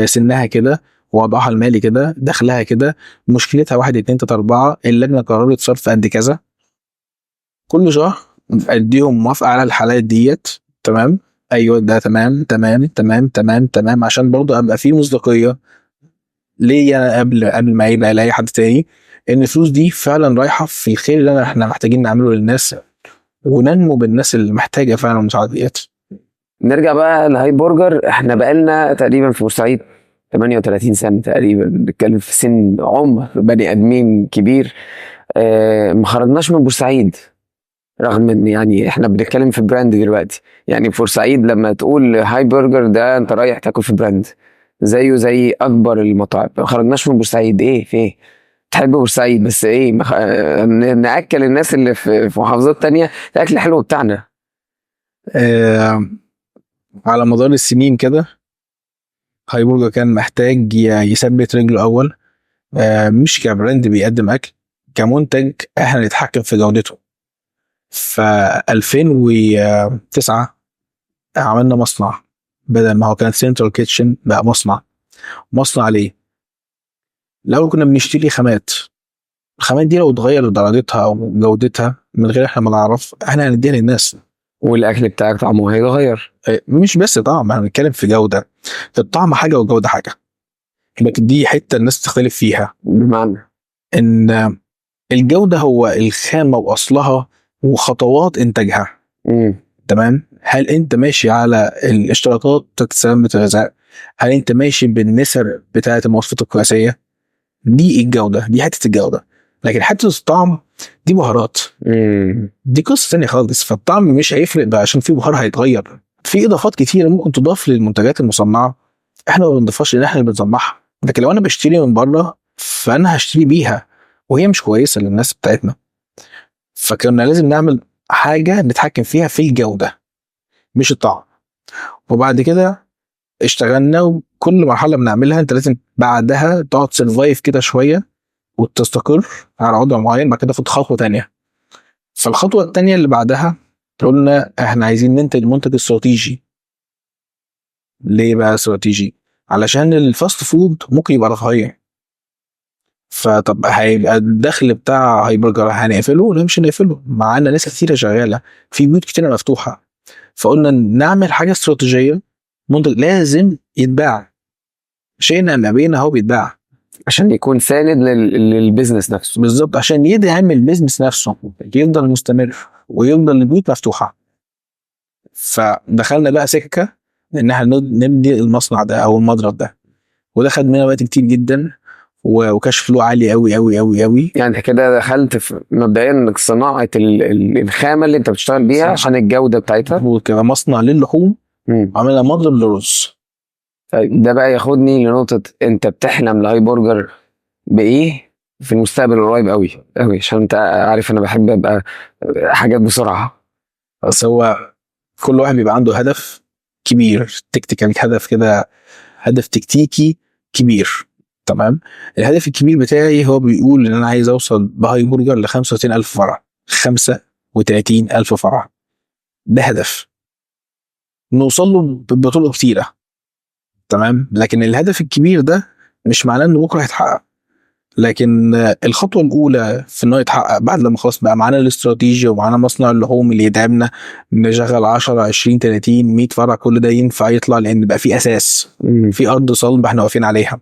سنها كده، وضعها المالي كده، دخلها كده، مشكلتها 1 2 3 4، اللجنه قررت صرف قد كذا. كل شهر اديهم موافقه على الحالات ديت. تمام، ايوه ده تمام تمام تمام تمام تمام، عشان برضه ابقى في مصداقيه ليا قبل ما يبقى لاي حد تاني ان الفلوس دي فعلا رايحه في الخير اللي احنا محتاجين نعمله للناس، وننمو بالناس اللي محتاجه فعلا المساعده ديت. نرجع بقى لهاي برجر. احنا بقالنا تقريبا في بورسعيد 38 سنة تقريبا، بنتكلم في سن عمر بني ادمين كبير. ما خرجناش من بورسعيد، رغم ان يعني احنا بنتكلم في براند دلوقتي. يعني في بورسعيد لما تقول هاي برجر ده انت رايح تاكل في براند زيه زي اكبر المطاعم. ما خرجناش من بورسعيد. ايه في ايه؟ تحب بورسعيد بس ايه ناكل الناس اللي في محافظات تانية الاكل الحلو بتاعنا. على مدار السنين كده هاي برجر كان محتاج يثبت رجله اول، مش كبراند بيقدم اكل، كمنتج احنا نتحكم في جودته. ف 2009 عملنا مصنع، بدل ما هو كان سنترال كيتشن بقى مصنع. مصنع ليه؟ لو كنا بنشتري خامات، الخامات دي لو اتغيرت درجتها او جودتها من غير احنا ما نعرف، احنا هنديها للناس والاكل بتاعك طعمه هيتغير. مش بس طعم، احنا بنتكلم في جوده. الطعم حاجه والجوده حاجه، لكن دي حته الناس تختلف فيها. بمعنى ان الجوده هو الخامه واصلها وخطوات انتاجها. تمام، هل انت ماشي على الاشتراطات بتاعت سلامه الغذاء؟ هل انت ماشي بالنسب بتاعت المواصفات القياسيه؟ دي الجوده، دي حته الجوده. لكن حته الطعم دي بهارات، دي قصه ثانيه خالص. فالطعم مش هيفرق بقى عشان في بهار هيتغير. في اضافات كتيره ممكن تضاف للمنتجات المصنعه، احنا ما بنضيفهاش لان احنا اللي بنصنعها. لكن لو انا بشتري من بره فانا هشتري بيها وهي مش كويسه للناس بتاعتنا. فكنا لازم نعمل حاجه نتحكم فيها في الجوده مش الطعم. وبعد كده اشتغلنا، وكل مرحله بنعملها انت لازم بعدها تقعد سرفايف كده شويه وتستقر على وضع معين، بعد كده تاخد خطوه تانية. فالخطوه التانية اللي بعدها قلنا احنا عايزين ننتج منتج استراتيجي. ليه بقى استراتيجي؟ علشان الفاست فود ممكن يبقى رفاهيه، فطب هيبقى الدخل بتاع هايبرجر هنقفله؟ لا مش هنقفله، معانا ناس كتيره شغاله، في بيوت كتيره مفتوحه. فقلنا نعمل حاجه استراتيجيه، منتج لازم يتباع، شئنا ام ابينا هو بيتباع عشان يكون ساند للبيزنس نفسه. بالظبط، عشان يدعم البيزنس نفسه يفضل مستمر ويفضل البيوت مفتوحه. فدخلنا بقى سكه ان احنا نبني المصنع ده او المضرب ده، وده خد مننا وقت كتير جدا وكشف له عالي قوي قوي قوي قوي. يعني كده دخلت في مبدئيا صناعه الخامه اللي انت بتشتغل بيها عشان الجوده بتاعتها، وكمان مصنع للحوم، عملنا مضرب للرز. طيب ده بقى ياخدني لنقطه، انت بتحلم لهاي برجر بايه في المستقبل القريب قوي قوي؟ عشان انت عارف انا بحب ابقى حاجات بسرعه. بس هو كل واحد بيبقى عنده هدف كبير، تكتيكال، هدف كده، هدف تكتيكي كبير. تمام. الهدف الكبير بتاعي هو بيقول ان انا عايز اوصل بهاي برجر ل 35,000 فرع. 35,000 فرع ده هدف نوصل له بطرق كتيره. تمام. لكن الهدف الكبير ده مش معناه انه بكره هيتحقق، لكن الخطوه الاولى في انه يتحقق بعد لما خلاص بقى معانا الاستراتيجيه ومعانا مصنع اللحوم اللي يدعمنا نشغل 10 20 30 100 فرع، كل ده ينفع يطلع لان بقى في اساس، في ارض صلبه احنا واقفين عليها،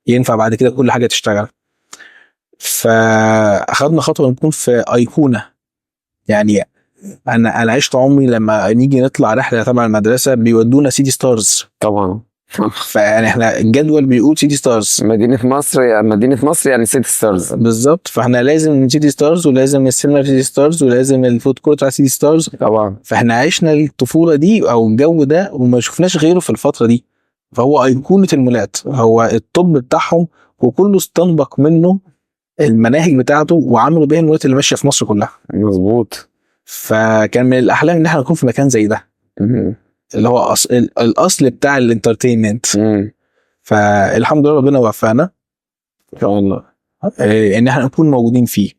ينفع بعد كده كل حاجه تشتغل. فاخدنا خطوه نكون في ايقونه. يعني انا عشت عمري لما نيجي نطلع رحله تبع المدرسه بيودونا سيتي ستارز طبعا. فيعني احنا الجدول بيقول سيتي ستارز، مدينه مصر يعني سيتي ستارز بالظبط. فاحنا لازم سيتي ستارز، ولازم السينما سيتي ستارز، ولازم الفود كورت على سيتي ستارز طبعا. فاحنا عشنا الطفوله دي او الجو ده وما شفناش غيره في الفتره دي. فهو ايقونه المولات، هو الطب بتاعهم، وكله استنبط منه المناهج بتاعته وعملوا بيها المولات اللي ماشيه في مصر كلها. مظبوط. فكان من الاحلام ان احنا نكون في مكان زي ده، اللي هو الاصل بتاع الانترتينمنت. فالحمد لله ربنا وفقنا ان شاء الله ان احنا نكون موجودين فيه.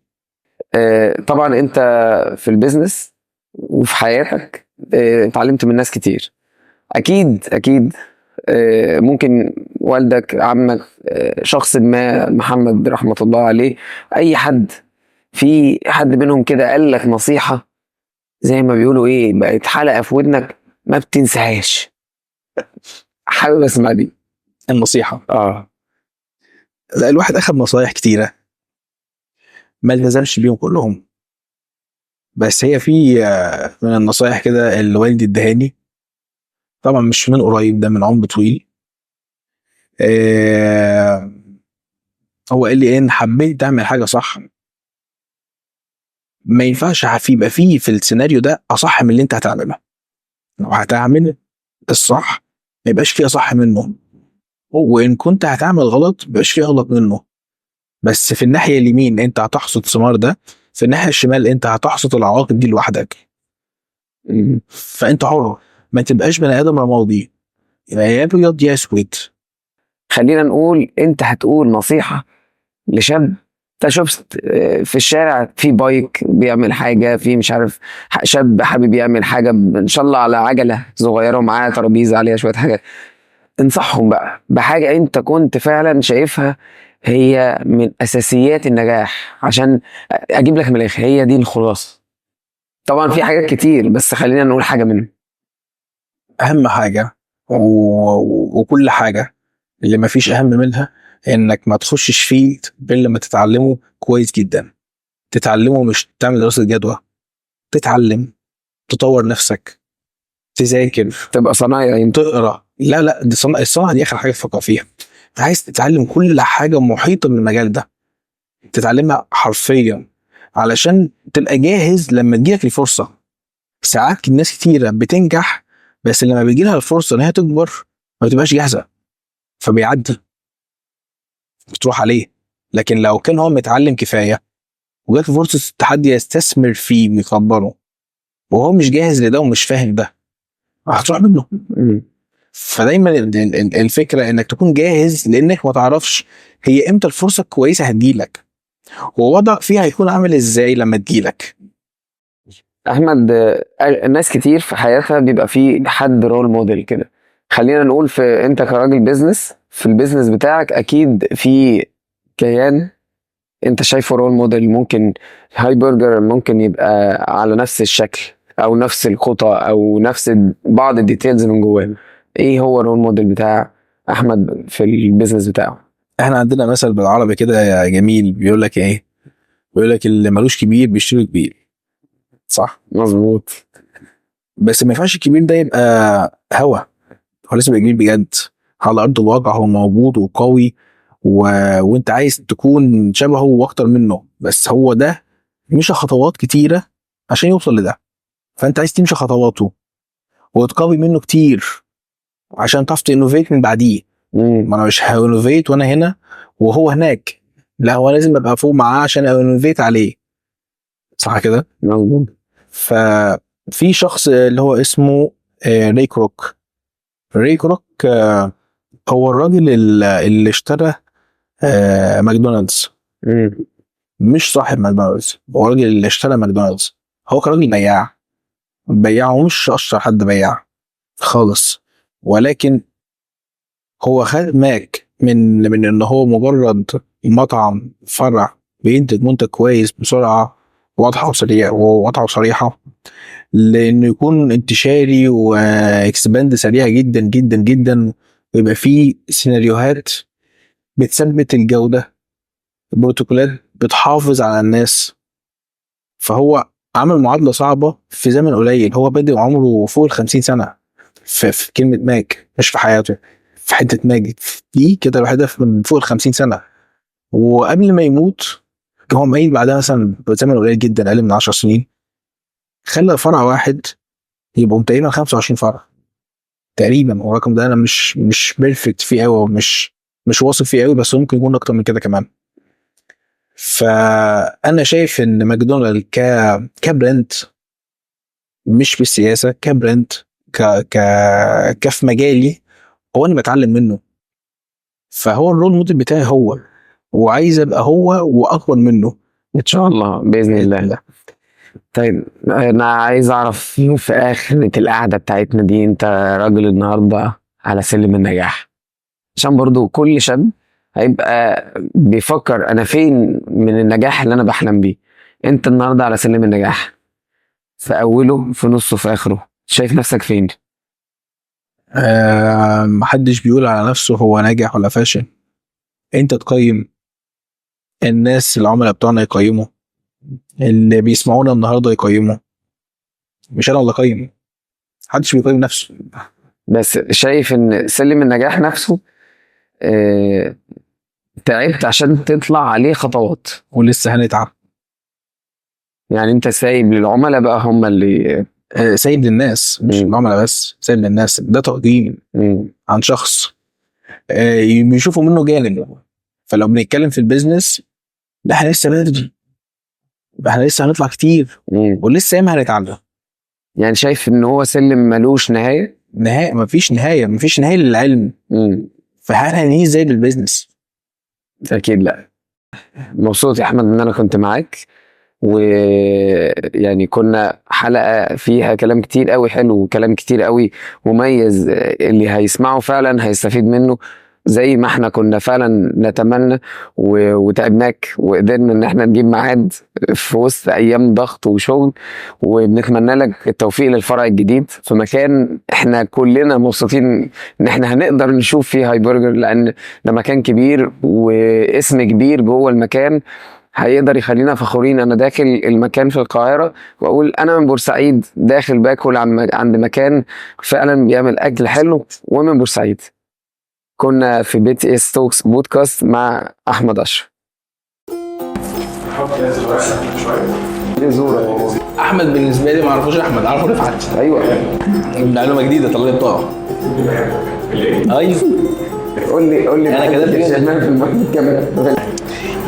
طبعا انت في البيزنس وفي حياتك اتعلمت من ناس كتير، اكيد اكيد. ممكن والدك، عمك، شخص ما، محمد رحمة الله عليه، اي حد، في حد منهم كده قال لك نصيحة زي ما بيقولوا ايه، بقت حلقة في ودنك ما بتنساهاش؟ حابب اسمع دي. النصيحه اه. لا، الواحد اخذ نصايح كتيره ما التزمش بيهم كلهم، بس هي في من النصايح كده اللي والدي ادهاني، طبعا مش من قريب، ده من عمر طويل. هو قال لي ان حبيت تعمل حاجه صح ما ينفعش يبقى في السيناريو ده اصح من اللي انت هتعمله. لو هتعمل الصح ما يبقاش فيه اصح منه، وان كنت هتعمل غلط ما يبقاش فيه غلط منه. بس في الناحيه اليمين انت هتحصد ثمار ده، في الناحيه الشمال انت هتحصد العواقب دي لوحدك. فانت حر، ما تبقاش بني ادم رمادي، يا ابيض يا اسود. خلينا نقول انت هتقول نصيحة لشاب انت شفت في الشارع في بايك بيعمل حاجة، في مش عارف شاب حابب يعمل حاجة ان شاء الله على عجلة صغيرة ومعاه ترابيزة عليها شوية حاجات، انصحهم بقى بحاجة انت كنت فعلا شايفها هي من اساسيات النجاح، عشان اجيب لك من الاخر هي دي الخلاصة. طبعا في حاجات كتير بس خلينا نقول حاجة منهم. اهم حاجه وكل حاجه اللي ما فيش اهم منها انك ما تخشش فيه الا لما تتعلمه كويس جدا. تتعلمه، مش تعمل دراسه جدوى، تتعلم، تطور نفسك، تذاكر، تبقى صنايعي، تقرا. لا لا، دي الصنعه دي اخر حاجه تفكر فيها. عايز تتعلم كل حاجه محيطه بالمجال ده، تتعلمها حرفيا علشان تبقى جاهز لما تجيلك الفرصه. ساعات الناس كتيره بتنجح بس لما بيجيلها الفرصه ان هي تكبر ما بتبقاش جاهزه، فبيعدي، بتروح عليه. لكن لو كان هو متعلم كفايه وجات فرصه التحدي يستثمر فيه ويكبره وهو مش جاهز لده ومش فاهم ده، هتروح منه. فدايما الفكره انك تكون جاهز، لانك ما تعرفش هي امتى الفرصه الكويسه هتجيلك. ووضعك فيها هيكون عامل ازاي لما تجيلك؟ احمد، ناس كتير في حياتها بيبقى في حد رول موديل كده. خلينا نقول في انت كراجل بيزنس، في البيزنس بتاعك اكيد في كيان انت شايفه رول موديل. ممكن هاي برجر ممكن يبقى على نفس الشكل او نفس الخطى او نفس بعض الديتيلز من جواه. ايه هو الرول موديل بتاع احمد في البيزنس بتاعه؟ احنا عندنا مثل بالعربي كده يا جميل، بيقول لك ايه؟ بيقول لك اللي ملوش كبير بيشتري كبير، صح؟ مظبوط. بس ما ينفعش الكبير ده يبقى هوا، هو لازم يبقى كبير بجد على ارض الواقع، هو موجود وقوي وانت عايز تكون شبهه واكتر منه، بس هو ده مشى خطوات كتيره عشان يوصل لده، فانت عايز تمشي خطواته وتقوي منه كتير عشان تعرف تنوفيت من بعديه. ما انا مش هانوفيت وانا هنا وهو هناك، لا هو لازم ابقى فوق معاه عشان انوفيت عليه، صح كده؟ مظبوط. ففي شخص اللي هو اسمه ري كروك. ري كروك هو الراجل اللي اشترى ماكدونالدز، مم. مش صاحب ماكدونالدز، هو الراجل اللي اشترى ماكدونالدز. هو كان راجل بياع ومش اشطر حد بياع خالص، ولكن هو خد ماك من ان هو مجرد مطعم فرع بينتج منتج كويس بسرعه واضحه وصريحه، لانه يكون انتشاري واكسباند سريع جدا جدا جدا، ويبقى فيه سيناريوهات بتثبت الجوده، بروتوكولات بتحافظ على الناس. فهو عمل معادله صعبه في زمن قليل، هو بادئ عمره فوق ال50 سنه في كلمه ماك، مش في حياته، في حته ماجد دي كده الوحيده من فوق ال50 سنه. وقبل ما يموت هو ميت بعدها مثلا بزمن قليل جدا، اقل من 10 سنين، خلى فرع واحد يبقوا تقريبا 25 فرع تقريبا. والرقم ده انا مش بيرفكت فيه قوي، مش واثق فيه قوي، بس ممكن يكون اكتر من كده كمان. فانا شايف ان ماكدونالد كبراند، مش بالسياسه، كبراند، ك ك كف مجالي، هو انا بتعلم منه، فهو الرول موديل بتاعي هو، وعايز ابقى هو واكبر منه ان شاء الله باذن الله. طيب انا عايز اعرف في اخر القعده بتاعتنا دي، انت راجل النهارده على سلم النجاح، عشان برضو كل شاب هيبقى بيفكر انا فين من النجاح اللي انا بحلم بيه. انت النهارده على سلم النجاح، في اوله في نصه في اخره، شايف نفسك فين؟ محدش بيقول على نفسه هو ناجح ولا فاشل، انت تقيم، الناس العملاء بتوعنا يقيموا، اللي بيسمعونا النهارده يقيموا، مش انا اللي اقيم، محدش بيقيم نفسه. بس شايف ان سلم النجاح نفسه اه تعبت عشان تطلع عليه خطوات، ولسه هنتعب. يعني انت سايب للعملاء بقى هم اللي سايب للناس، مش العملاء بس، سايب للناس، ده تقديم عن شخص بيشوفوا منه جانب. فلو بنتكلم في البيزنس، لا احنا لسه بدري، احنا لسه هنطلع كتير ولسه ياما هنتعلم. يعني شايف ان هو سلم ملوش نهايه؟ مفيش نهايه للعلم. فهل هنيجي زي بالبيزنس؟ اكيد لا. مبسوط يا احمد ان انا كنت معاك، ويعني كنا حلقه فيها كلام كتير قوي حلو وكلام كتير قوي مميز، اللي هيسمعه فعلا هيستفيد منه زي ما احنا كنا فعلا نتمنى. وتعبناك وقدرنا ان احنا نجيب ميعاد في وسط ايام ضغط وشغل، وبنتمنى لك التوفيق للفرع الجديد في مكان احنا كلنا مبسوطين ان احنا هنقدر نشوف فيه هاي برجر، لان ده مكان كبير واسم كبير جوه المكان هيقدر يخلينا فخورين. انا داخل المكان في القاهره واقول انا من بورسعيد داخل باكل عند مكان فعلا بيعمل اكل حلو ومن بورسعيد. كنا في بيت اس توكس بودكاست مع احمد اشرف. احمد بالنسبه لي ما اعرفوش احمد، اعرفه رفعت. ايوه معلومه جديده، طلع لي بطاقه. ايوه قول لي انا كده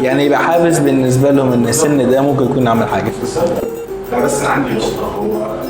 يعني يبقى حافز بالنسبه لهم ان السن ده ممكن يكون عامل حاجه. بس عندي نقطه، هو